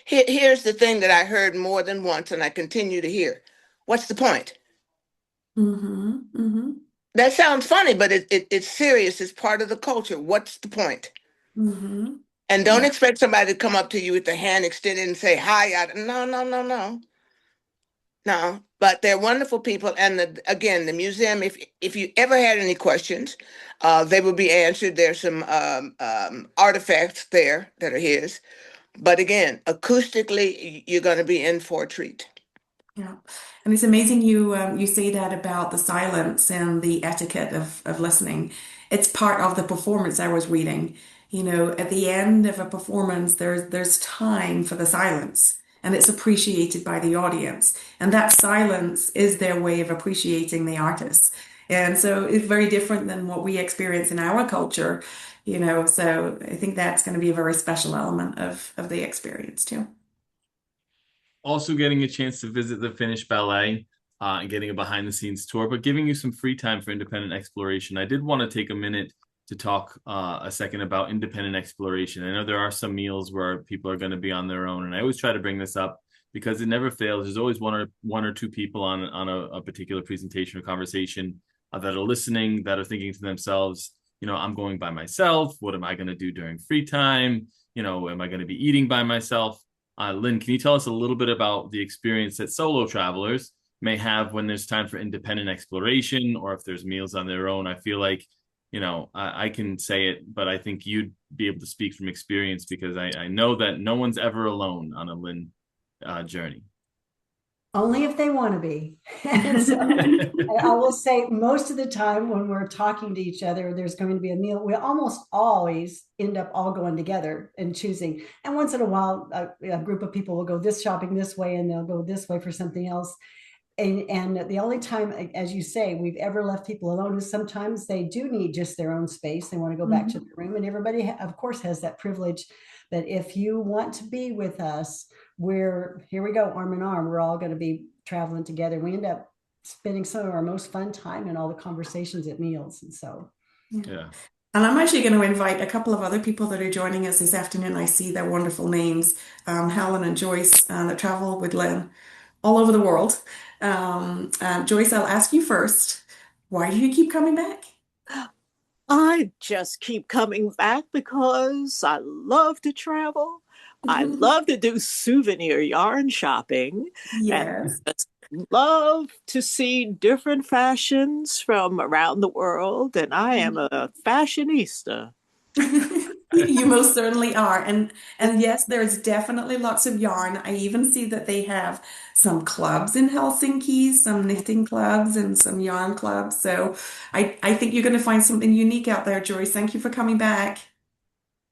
here's the thing that I heard more than once, and I continue to hear. What's the point?
Mm-hmm. Mm-hmm.
That sounds funny, but it's serious. It's part of the culture. What's the point?
Mm-hmm.
And don't
Yeah.
expect somebody to come up to you with their hand extended and say, hi. No, no, no, no. No. But they're wonderful people. And again, the museum, if you ever had any questions, they will be answered. There's some artifacts there that are his. But again, acoustically, you're going to be in for a treat.
Yeah. And it's amazing you say that about the silence and the etiquette of listening. It's part of the performance I was reading. You know, at the end of a performance, there's time for the silence, and it's appreciated by the audience. And that silence is their way of appreciating the artist. And so it's very different than what we experience in our culture, you know. So I think that's going to be a very special element of the experience too.
also getting a chance to visit the Finnish ballet and getting a behind the scenes tour, but giving you some free time for independent exploration. I did want to take a minute to talk a second about independent exploration. I know there are some meals where people are going to be on their own, and I always try to bring this up because it never fails. There's always one or two people on a particular presentation or conversation that are listening, that are thinking to themselves, you know, I'm going by myself. What am I going to do during free time? You know, am I going to be eating by myself? Lynn, can you tell us a little bit about the experience that solo travelers may have when there's time for independent exploration, or if there's meals on their own? I feel like, you know, I can say it, but I think you'd be able to speak from experience, because I know that no one's ever alone on a Lynn journey.
Only if they want to be. And so I will say most of the time when we're talking to each other, there's going to be a meal. We almost always end up all going together and choosing. And once in a while, a group of people will go this shopping this way and they'll go this way for something else. And the only time, as you say, we've ever left people alone is sometimes they do need just their own space. They want to go back to the room, and everybody, of course, has that privilege. But if you want to be with us, here we go, arm in arm. We're all going to be traveling together. We end up spending some of our most fun time in all the conversations at meals. And so,
Yeah.
And I'm actually going to invite a couple of other people that are joining us this afternoon. I see their wonderful names, Helen and Joyce, that travel with Lynn all over the world. Joyce, I'll ask you first. Why do you keep coming back?
I just keep coming back because I love to travel. I love to do souvenir yarn shopping, and
Yes.
just love to see different fashions from around the world. And I am a fashionista.
You most certainly are. And yes, there's definitely lots of yarn. I even see that they have some clubs in Helsinki, some knitting clubs and some yarn clubs. So I think you're going to find something unique out there, Joyce. Thank you for coming back.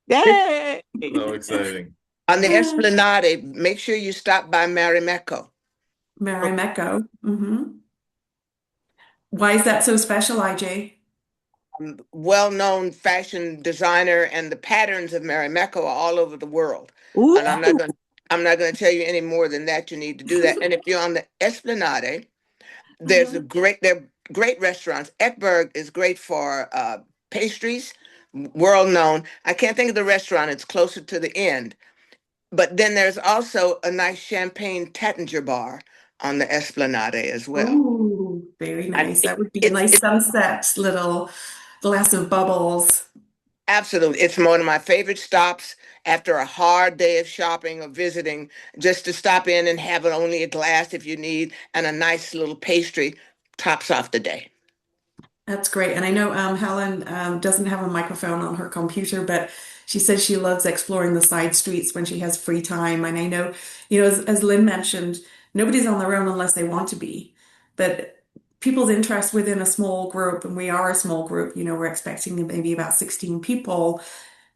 Yay!
So exciting.
On the Esplanade, make sure you stop by Marimekko.
Marimekko. Why is that so special, IJ?
Well-known fashion designer, and the patterns of Marimekko are all over the world.
Ooh.
And I'm not going to tell you any more than that. You need to do that. And if you're on the Esplanade, There's a there are great restaurants. Ekberg is great for pastries, world known. I can't think of the restaurant. It's closer to the end. But then there's also a nice champagne Tattinger bar on the Esplanade as well.
Oh, very
And
nice. That would be a nice
it's
sunset, little glass of bubbles.
absolutely, it's one of my favorite stops after a hard day of shopping or visiting, just to stop in and have only a glass if you need, and a nice little pastry tops off the day.
That's great. And I know Helen doesn't have a microphone on her computer, but she says she loves exploring the side streets when she has free time. And I know, as Lynn mentioned, nobody's on their own unless they want to be. But people's interest within a small group, and we are a small group, we're expecting maybe about 16 people.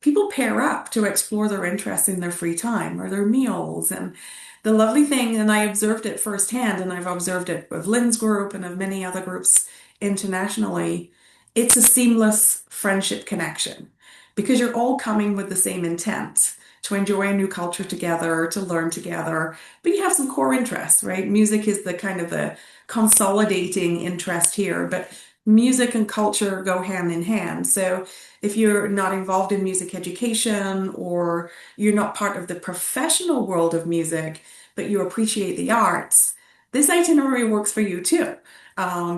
People pair up to explore their interests in their free time or their meals. And the lovely thing, and I observed it firsthand, and I've observed it with Lynn's group and of many other groups internationally, it's a seamless friendship connection because you're all coming with the same intent to enjoy a new culture together, to learn together, but you have some core interests, right? Music is the kind of the consolidating interest here, but music and culture go hand in hand. So if you're not involved in music education or you're not part of the professional world of music, but you appreciate the arts, this itinerary works for you too,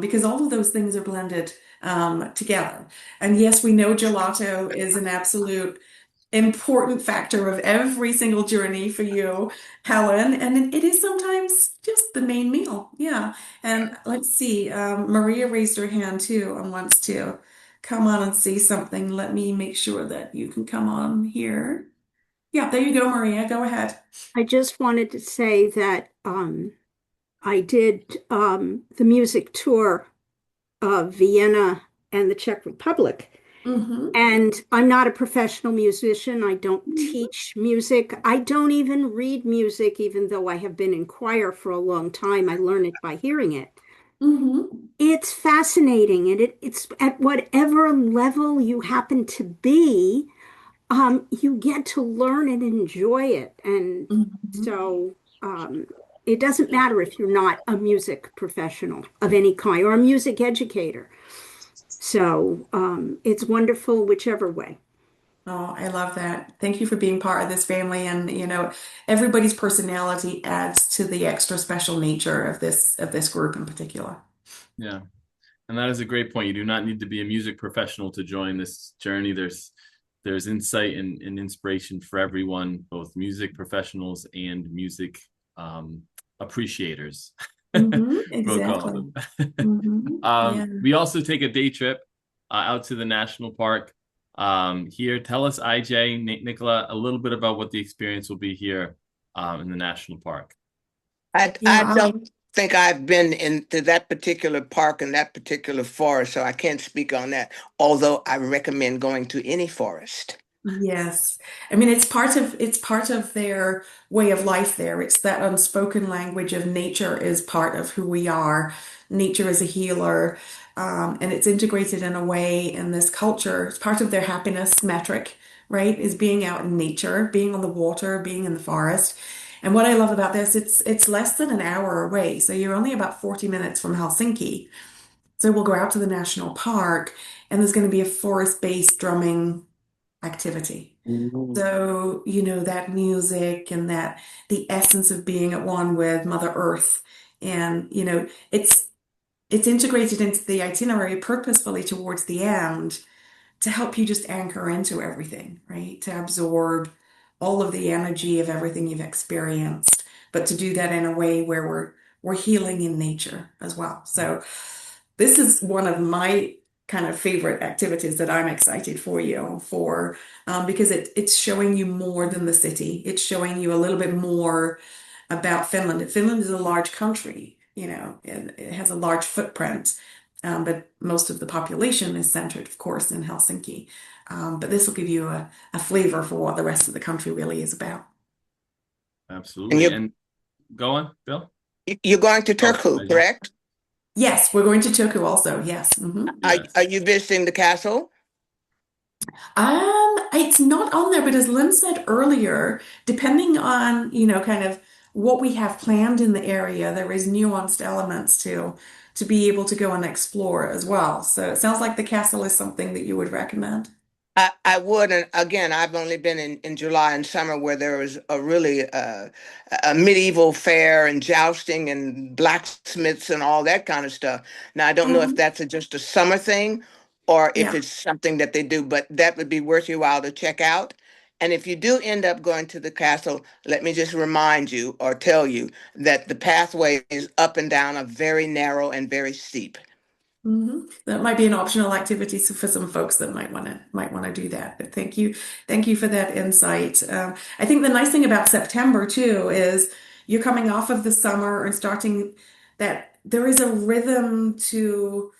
because all of those things are blended together. And yes, we know gelato is an absolute important factor of every single journey for you, Helen, and it is sometimes just the main meal. Yeah. And let's see, Maria raised her hand too and wants to come on and say something. Let me make sure that you can come on here. Yeah, there you go, Maria. Go ahead.
I just wanted to say that I did the music tour of Vienna and the Czech Republic.
Mm-hmm.
And I'm not a professional musician. I don't teach music. I don't even read music, even though I have been in choir for a long time. I learn it by hearing it.
Mm-hmm.
It's fascinating, and it's at whatever level you happen to be, you get to learn and enjoy it. And
Mm-hmm.
so it doesn't matter if you're not a music professional of any kind or a music educator. So it's wonderful whichever way.
Oh, I love that. Thank you for being part of this family. And everybody's personality adds to the extra special nature of this group in particular.
Yeah. And that is a great point. You do not need to be a music professional to join this journey. There's insight and inspiration for everyone, both music professionals and music appreciators. We'll call
Exactly.
them.
Yeah.
We also take a day trip out to the national park. Here, tell us, IJ, Nicola, a little bit about what the experience will be here in the national park.
I
Yeah.
don't think I've been into that particular park and that particular forest, so I can't speak on that, although I recommend going to any forest.
Yes. I mean, it's part of their way of life there. It's that unspoken language of nature is part of who we are. Nature is a healer. And it's integrated in a way in this culture. It's part of their happiness metric, right? Is being out in nature, being on the water, being in the forest. And what I love about this, it's less than an hour away. So you're only about 40 minutes from Helsinki. So we'll go out to the national park and there's going to be a forest-based drumming activity. So, that music and that the essence of being at one with Mother Earth. And, it's integrated into the itinerary purposefully towards the end to help you just anchor into everything, right? To absorb all of the energy of everything you've experienced, but to do that in a way where we're healing in nature as well. So this is one of my kind of favorite activities that I'm excited for you for, because it's showing you more than the city. It's showing you a little bit more about Finland. Finland is a large country, it has a large footprint, but most of the population is centered, of course, in Helsinki. But this will give you a flavor for what the rest of the country really is about.
Absolutely. And go on, Bill.
You're going to Turku, correct?
Yes, we're going to Turku also. Yes.
Yes.
Are you visiting the castle?
It's not on there, but as Lynn said earlier, depending on, kind of what we have planned in the area, there is nuanced elements to to be able to go and explore as well. So it sounds like the castle is something that you would recommend.
I would, and again, I've only been in July and summer where there was a really a medieval fair and jousting and blacksmiths and all that kind of stuff. Now, I don't know if
Mhm.
that's just a summer thing or if
Yeah.
it's something that they do, but that would be worth your while to check out. And if you do end up going to the castle, let me just remind you or tell you that the pathway is up and down are very narrow and very steep.
That might be an optional activity for some folks that might want to do that. But thank you for that insight. I think the nice thing about September too is you're coming off of the summer and starting that there is a rhythm to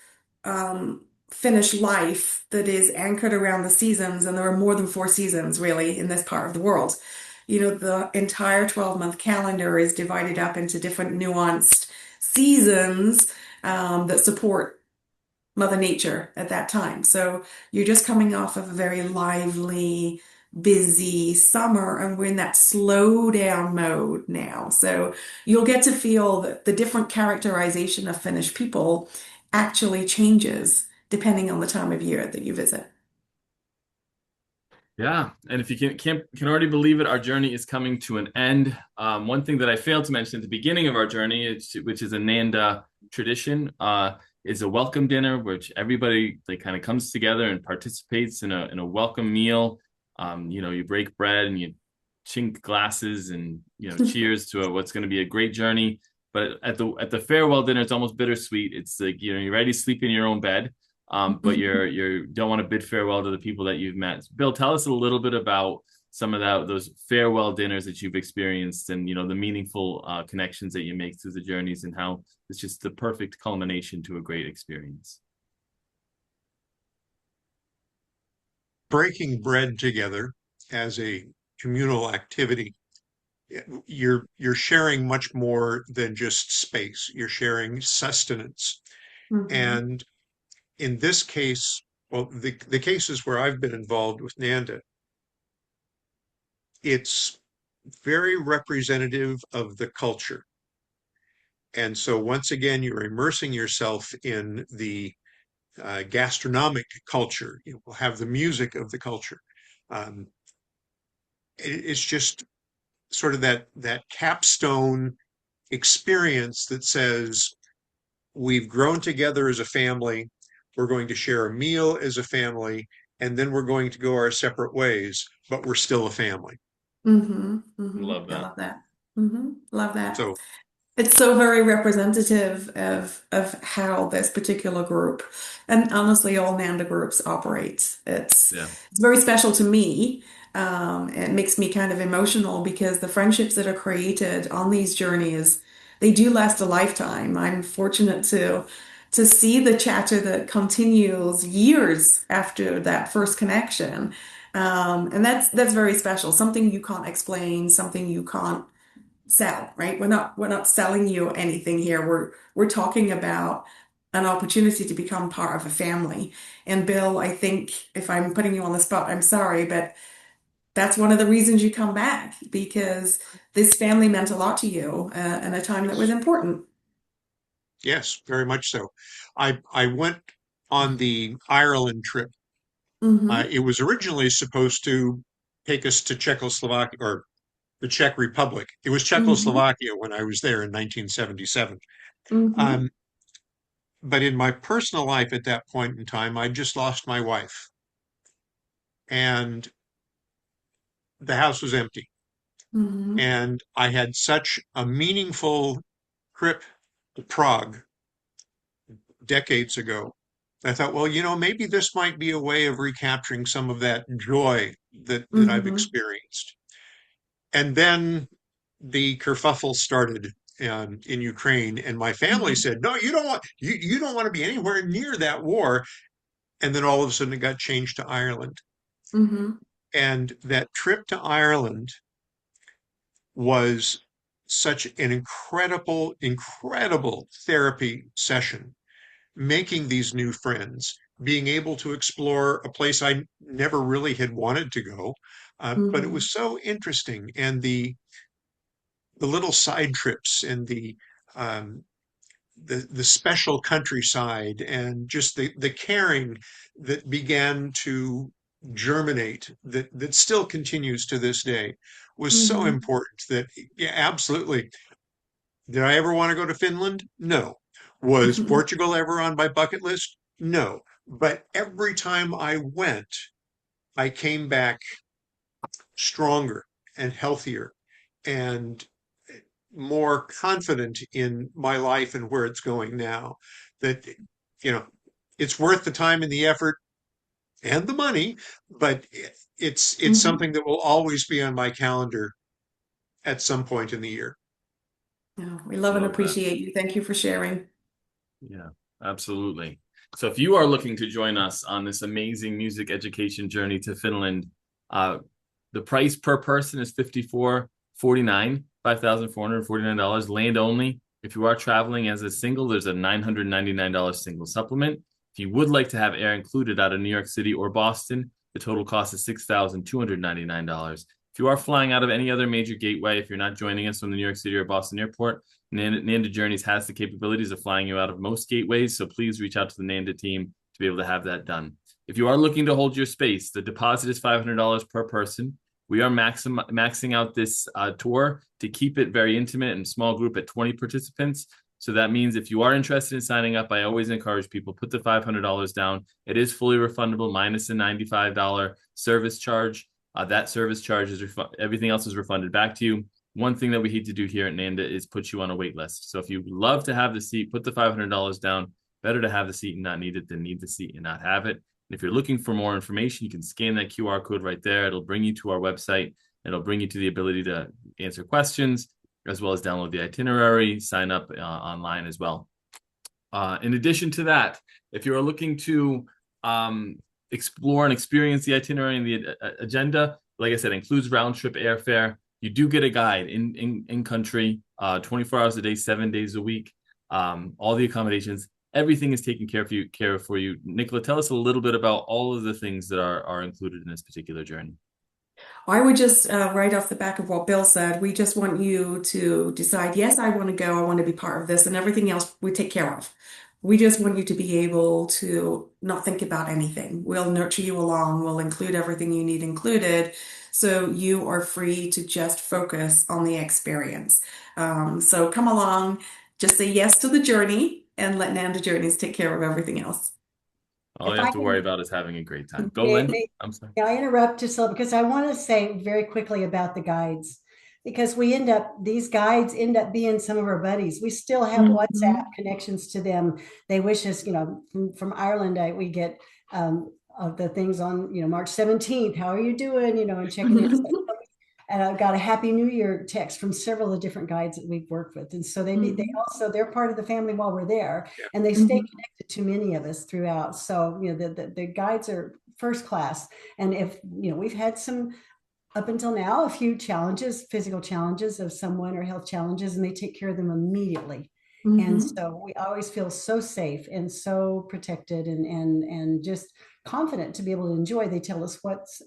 Finnish life that is anchored around the seasons, and there are more than four seasons really in this part of the world. You know, the entire 12-month calendar is divided up into different nuanced seasons that support Mother Nature at that time. So you're just coming off of a very lively, busy summer, and we're in that slow down mode now. So you'll get to feel that the different characterization of Finnish people actually changes depending on the time of year that you visit.
Yeah, and if you can already believe it, our journey is coming to an end. One thing that I failed to mention at the beginning of our journey, which is a Nanda tradition, is a welcome dinner, which everybody like kind of comes together and participates in a welcome meal. You know, you break bread and you chink glasses and cheers to what's going to be a great journey. But at the farewell dinner, it's almost bittersweet. It's like you're ready to sleep in your own bed. But you don't want to bid farewell to the people that you've met. Bill, tell us a little bit about some of those farewell dinners that you've experienced, and the meaningful connections that you make through the journeys, and how it's just the perfect culmination to a great experience.
Breaking bread together as a communal activity, you're sharing much more than just space. You're sharing sustenance.
Mhm.
And in this case, well, the cases where I've been involved with Nanda, it's very representative of the culture. And so once again, you're immersing yourself in the gastronomic culture. You will have the music of the culture. Um, it's just sort of that capstone experience that says we've grown together as a family. We're going to share a meal as a family, and then we're going to go our separate ways, but we're still a family.
Love
I
that.
love that. Love that.
So,
It's so very representative of how this particular group, and honestly, all NAMDA groups operate.
Yeah.
It's very special to me. It makes me kind of emotional because the friendships that are created on these journeys, they do last a lifetime. I'm fortunate to see the chatter that continues years after that first connection. And that's very special. Something you can't explain, something you can't sell, right? We're not selling you anything here. We're talking about an opportunity to become part of a family. And Bill, I think if I'm putting you on the spot, I'm sorry, but that's one of the reasons you come back because this family meant a lot to you in a time that was important.
yes, very much so. I went on the Ireland trip.
Hmm.
It was originally supposed to take us to Czechoslovakia or the Czech Republic. It was
Hmm.
Czechoslovakia when I was there in 1977.
Hmm.
Um, but in my personal life at that point in time, I just lost my wife, and the house was empty.
Hmm.
And I had such a meaningful trip to Prague decades ago. I thought, well, maybe this might be a way of recapturing some of that joy that I've
Hmm.
experienced. And then the kerfuffle started in Ukraine, and my family
Hmm.
said, "No, you don't want to be anywhere near that war." And then all of a sudden, it got changed to Ireland,
Hmm.
and that trip to Ireland was such an incredible therapy session, making these new friends, being able to explore a place I never really had wanted to go. But it
Hmm.
was so interesting. And the little side trips and um, the special countryside and just the caring that began to germinate that still continues to this day was so
Mhm.
important that, yeah, absolutely. Did I ever want to go to Finland? No. Was Portugal ever on my bucket list? No. But every time I went, I came back stronger and healthier and more confident in my life and where it's going now. That, you know, it's worth the time and the effort and the money, but it's
Mhm.
something that will always be on my calendar at some point in the year.
Oh, we love and
Love that.
appreciate you. Thank you for sharing.
Yeah, absolutely. So if you are looking to join us on this amazing music education journey to Finland, the price per person is $5,449, land only. If you are traveling as a single, there's a $999 single supplement. If you would like to have air included out of New York City or Boston, the total cost is $6,299. If you are flying out of any other major gateway, if you're not joining us from the New York City or Boston airport, Nanda Journeys has the capabilities of flying you out of most gateways, so please reach out to the Nanda team to be able to have that done. If you are looking to hold your space, the deposit is $500 per person. We are maxing out this tour to keep it very intimate and small group at 20 participants. So that means if you are interested in signing up, I always encourage people, put the $500 down. It is fully refundable, minus a $95 service charge. That service charge is everything else is refunded back to you. One thing that we hate to do here at Nanda is put you on a wait list. So if you love to have the seat, put the $500 down. Better to have the seat and not need it than need the seat and not have it. And if you're looking for more information, you can scan that QR code right there. It'll bring you to our website. It'll bring you to the ability to answer questions, as well as download the itinerary, sign up online as well. In addition to that, if you're looking to explore and experience the itinerary and the agenda, like I said, includes round trip airfare. You do get a guide in country, 24 hours a day, 7 days a week. All the accommodations, everything is taken care of for you. Nicola, tell us a little bit about all of the things that are included in this particular journey.
I would just, right off the back of what Bill said, we just want you to decide, yes, I want to go, I want to be part of this, and everything else we take care of. We just want you to be able to not think about anything. We'll nurture you along, we'll include everything you need included, so you are free to just focus on the experience. So come along, just say yes to the journey, and let Nanda Journeys take care of everything else.
All
If
you
I
have to
can,
worry about is having a great time. Go,
may,
Lynn.
may,
I'm sorry.
may I interrupt just a little because I want to say very quickly about the guides because these guides end up being some of our buddies. We still have WhatsApp connections to them. They wish us, from Ireland, we get of the things on, March 17th. How are you doing? And checking in. And I got a Happy New Year text from several of the different guides that we've worked with. And so they're part of the family while we're there, and they stay connected to many of us throughout. So, the guides are first class. And if, we've had some, up until now, a few challenges, physical challenges of someone or health challenges, and they take care of them immediately. And so we always feel so safe and so protected and just confident to be able to enjoy. They tell us what's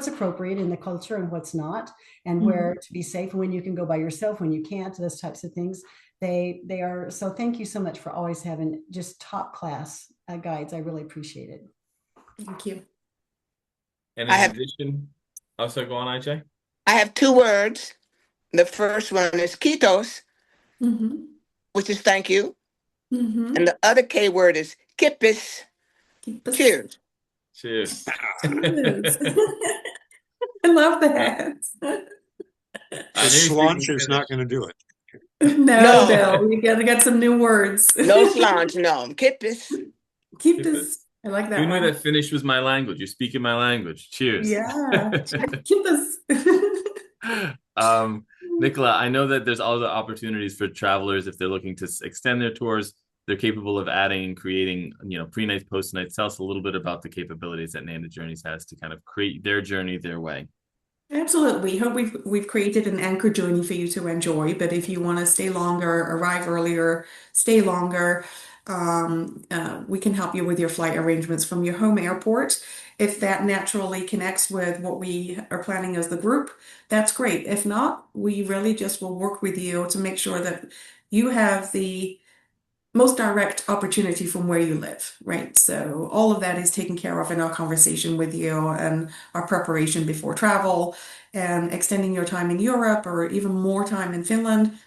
appropriate in the culture and what's not, and where to be safe and when you can go by yourself, when you can't, those types of things. They are, so thank you so much for always having just top class guides. I really appreciate it.
Thank you.
And in addition, also go on, IJ.
I have two words. The first one is kiitos, which is thank you. And the other K word is kippis. Cheers.
Cheers.
I love that.
Slaunch is not going to do it.
No, Bill, you gotta get some new words.
No slaunch, no. Kippis.
Kippis. I like that.
You knew that Finnish was my language. You're speaking my language. Cheers.
Yeah. Kippis.
Nicola, I know that there's all the opportunities for travelers if they're looking to extend their tours. They're capable of adding and creating, pre-nights, post-nights. Tell us a little bit about the capabilities that Nanda Journeys has to kind of create their journey their way.
Absolutely. We hope we've created an anchor journey for you to enjoy. But if you want to stay longer, arrive earlier, stay longer, we can help you with your flight arrangements from your home airport. If that naturally connects with what we are planning as the group, that's great. If not, we really just will work with you to make sure that you have the most direct opportunity from where you live, right? So all of that is taken care of in our conversation with you and our preparation before travel and extending your time in Europe or even more time in Finland.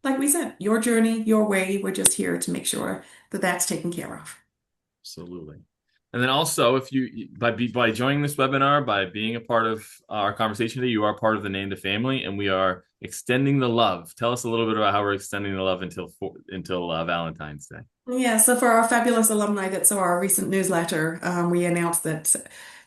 Like we said, your journey, your way. We're just here to make sure that that's taken care of.
Absolutely. And then also, if you by joining this webinar, by being a part of our conversation today, you are part of the NAME family, and we are extending the love. Tell us a little bit about how we're extending the love until Valentine's Day.
Yeah, so for our fabulous alumni that saw our recent newsletter, we announced that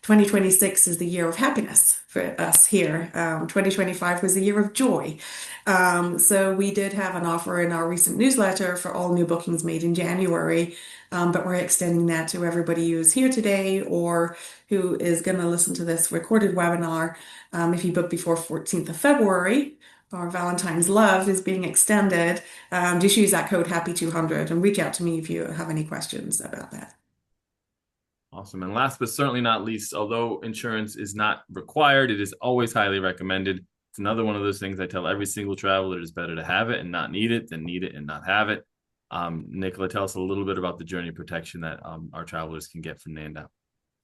2026 is the year of happiness for us here. 2025 was the year of joy. So we did have an offer in our recent newsletter for all new bookings made in January, but we're extending that to everybody who's here today or who is going to listen to this recorded webinar. If you book before 14th of February, our Valentine's Love is being extended. Just use that code HAPPY200 and reach out to me if you have any questions about that.
Awesome. And last but certainly not least, although insurance is not required, it is always highly recommended. It's another one of those things I tell every single traveler: it is better to have it and not need it than need it and not have it. Nicola, tell us a little bit about the journey protection that our travelers can get from Nanda.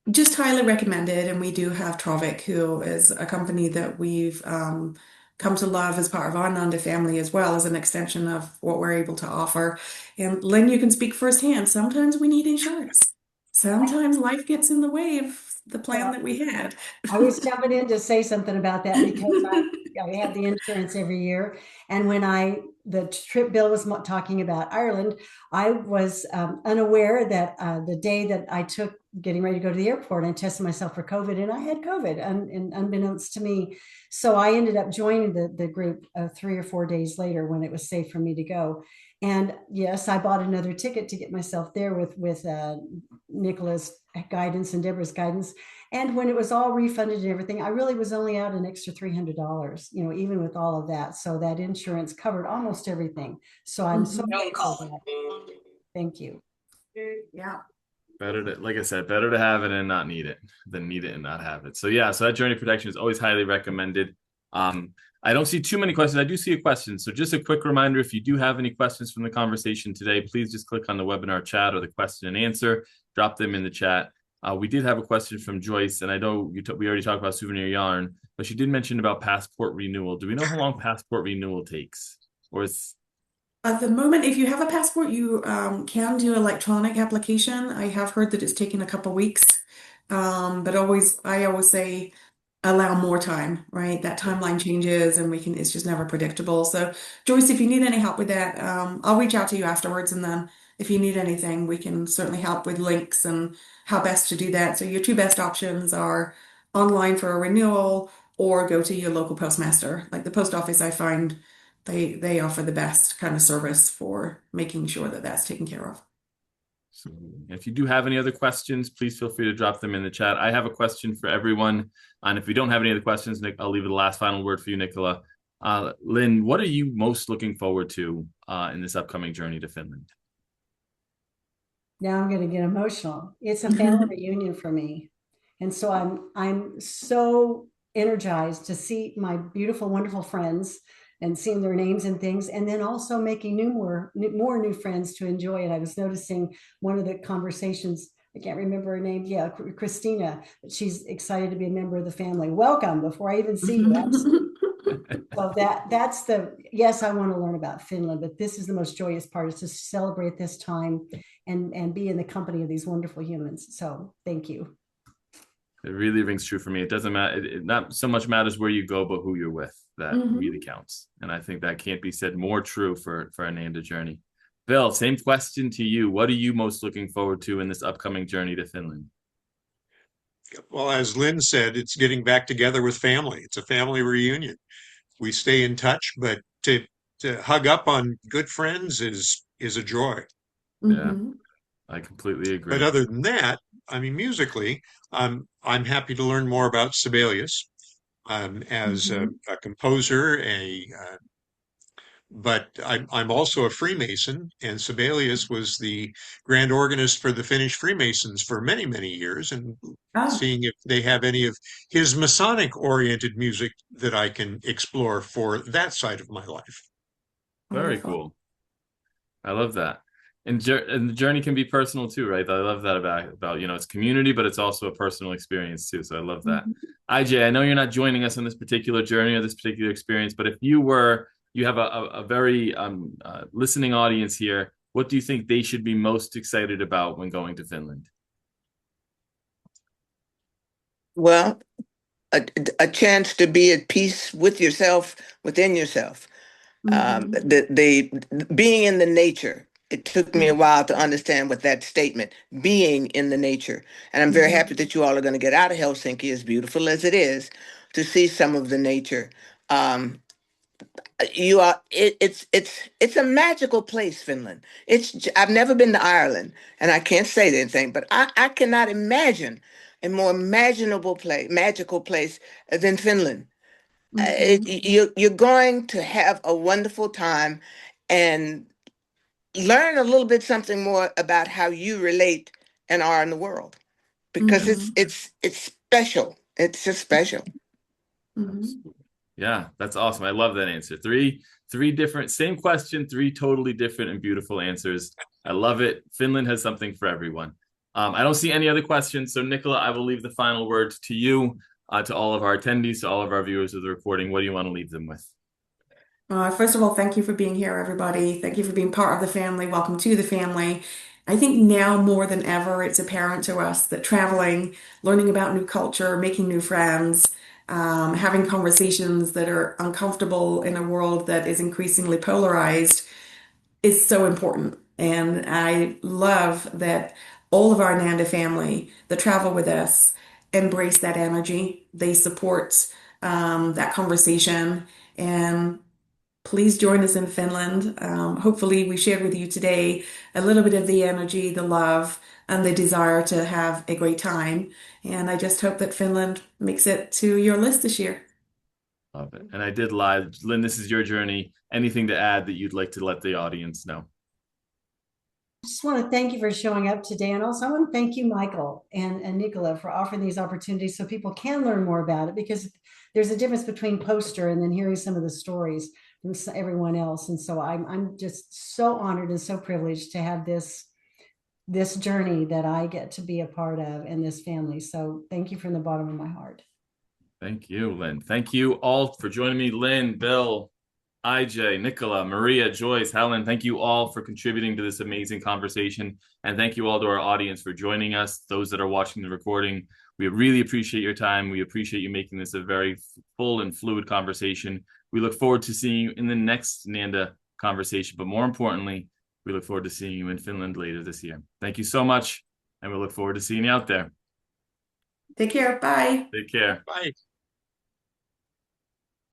Just highly recommended. And we do have Trovik, who is a company that we've come to love as part of our Nanda family, as well as an extension of what we're able to offer. And Lynn, you can speak firsthand. Sometimes we need insurance. Sometimes life gets in the way of the plan that we had.
I was jumping in to say something about that because I have the insurance every year. And when the trip Bill was talking about Ireland, I was unaware that the day that I took getting ready to go to the airport, I tested myself for COVID and I had COVID unbeknownst to me. So I ended up joining the group 3 or 4 days later when it was safe for me to go. And yes, I bought another ticket to get myself there with Nicola's guidance and Deborah's guidance. And when it was all refunded and everything, I really was only out an extra $300, even with all of that. So that insurance covered almost everything. So I'm so grateful for that. Thank you.
Yeah.
Like I said, better to have it and not need it than need it and not have it. So yeah, so that journey protection is always highly recommended. I don't see too many questions. I do see a question. So just a quick reminder, if you do have any questions from the conversation today, please just click on the webinar chat or the question and answer, drop them in the chat. We did have a question from Joyce, and I know we already talked about souvenir yarn, but she did mention about passport renewal. Do we know how long passport renewal takes? Or is
At the moment, if you have a passport, you can do electronic application. I have heard that it's taken a couple weeks, but I always say allow more time, right? That timeline changes, and it's just never predictable. So, Joyce, if you need any help with that, I'll reach out to you afterwards, and then if you need anything, we can certainly help with links and how best to do that. So your two best options are online for a renewal or go to your local postmaster. Like the post office, I find they offer the best kind of service for making sure that that's taken care of.
So if you do have any other questions, please feel free to drop them in the chat. I have a question for everyone. And if we don't have any other questions, Nick, I'll leave the last final word for you, Nicola. Lynn, what are you most looking forward to in this upcoming journey to Finland?
Now I'm going to get emotional. It's a family reunion for me. And so I'm so energized to see my beautiful, wonderful friends and seeing their names and things, and then also making more new friends to enjoy it. I was noticing one of the conversations, I can't remember her name. Yeah, Christina. She's excited to be a member of the family. Welcome before I even see you. So that's yes, I want to learn about Finland, but this is the most joyous part, is to celebrate this time and be in the company of these wonderful humans. So thank you.
It really rings true for me. It doesn't matter. It not so much matters where you go, but who you're with. That really counts. And I think that can't be said more true for a Nanda journey. Bill, same question to you. What are you most looking forward to in this upcoming journey to Finland?
Well, as Lynn said, it's getting back together with family. It's a family reunion. We stay in touch, but to hug up on good friends is a joy.
Yeah, I completely agree.
But other than that, I mean, musically, I'm happy to learn more about Sibelius as a composer, but I'm also a Freemason, and Sibelius was the grand organist for the Finnish Freemasons for many, many years, and seeing if they have any of his Masonic-oriented music that I can explore for that side of my life.
Very cool. I love that. And the journey can be personal too, right? I love that about it's community, but it's also a personal experience too. So I love that. IJ, I know you're not joining us on this particular journey or this particular experience, but if you have a very listening audience here, what do you think they should be most excited about when going to Finland?
Well, a chance to be at peace with yourself, within yourself. The being in the nature. It took me a while to understand what that statement, being in the nature. And I'm very happy that you all are going to get out of Helsinki, as beautiful as it is, to see some of the nature. It's a magical place, Finland. I've never been to Ireland, and I can't say anything, but I cannot imagine a more magical place than Finland. You're going to have a wonderful time and learn a little bit something more about how you relate and are in the world, because it's special. It's just special.
Yeah, that's awesome. I love that answer. Three different, same question, three totally different and beautiful answers. I love it. Finland has something for everyone. I don't see any other questions. So Nicola, I will leave the final words to you, to all of our attendees, to all of our viewers of the recording. What do you want to leave them with?
First of all, thank you for being here, everybody. Thank you for being part of the family. Welcome to the family. I think now more than ever, it's apparent to us that traveling, learning about new culture, making new friends, having conversations that are uncomfortable in a world that is increasingly polarized is so important. And I love that all of our Nanda family that travel with us embrace that energy. They support that conversation. And please join us in Finland. Hopefully, we shared with you today a little bit of the energy, the love, and the desire to have a great time. And I just hope that Finland makes it to your list this year.
Love it. And I did live. Lynn, this is your journey. Anything to add that you'd like to let the audience know?
I just want to thank you for showing up today. And also I want to thank you, Michael and Nicola, for offering these opportunities so people can learn more about it, because there's a difference between poster and then hearing some of the stories from everyone else. And so I'm just so honored and so privileged to have this journey that I get to be a part of, and this family. So thank you from the bottom of my heart.
Thank you, Lynn. Thank you all for joining me. Lynn, Bill, IJ, Nicola, Maria, Joyce, Helen, thank you all for contributing to this amazing conversation. And thank you all to our audience for joining us, those that are watching the recording. We really appreciate your time. We appreciate you making this a very full and fluid conversation. We look forward to seeing you in the next Nanda conversation, but more importantly, we look forward to seeing you in Finland later this year. Thank you so much, and we look forward to seeing you out there.
Take care. Bye.
Take care.
Bye.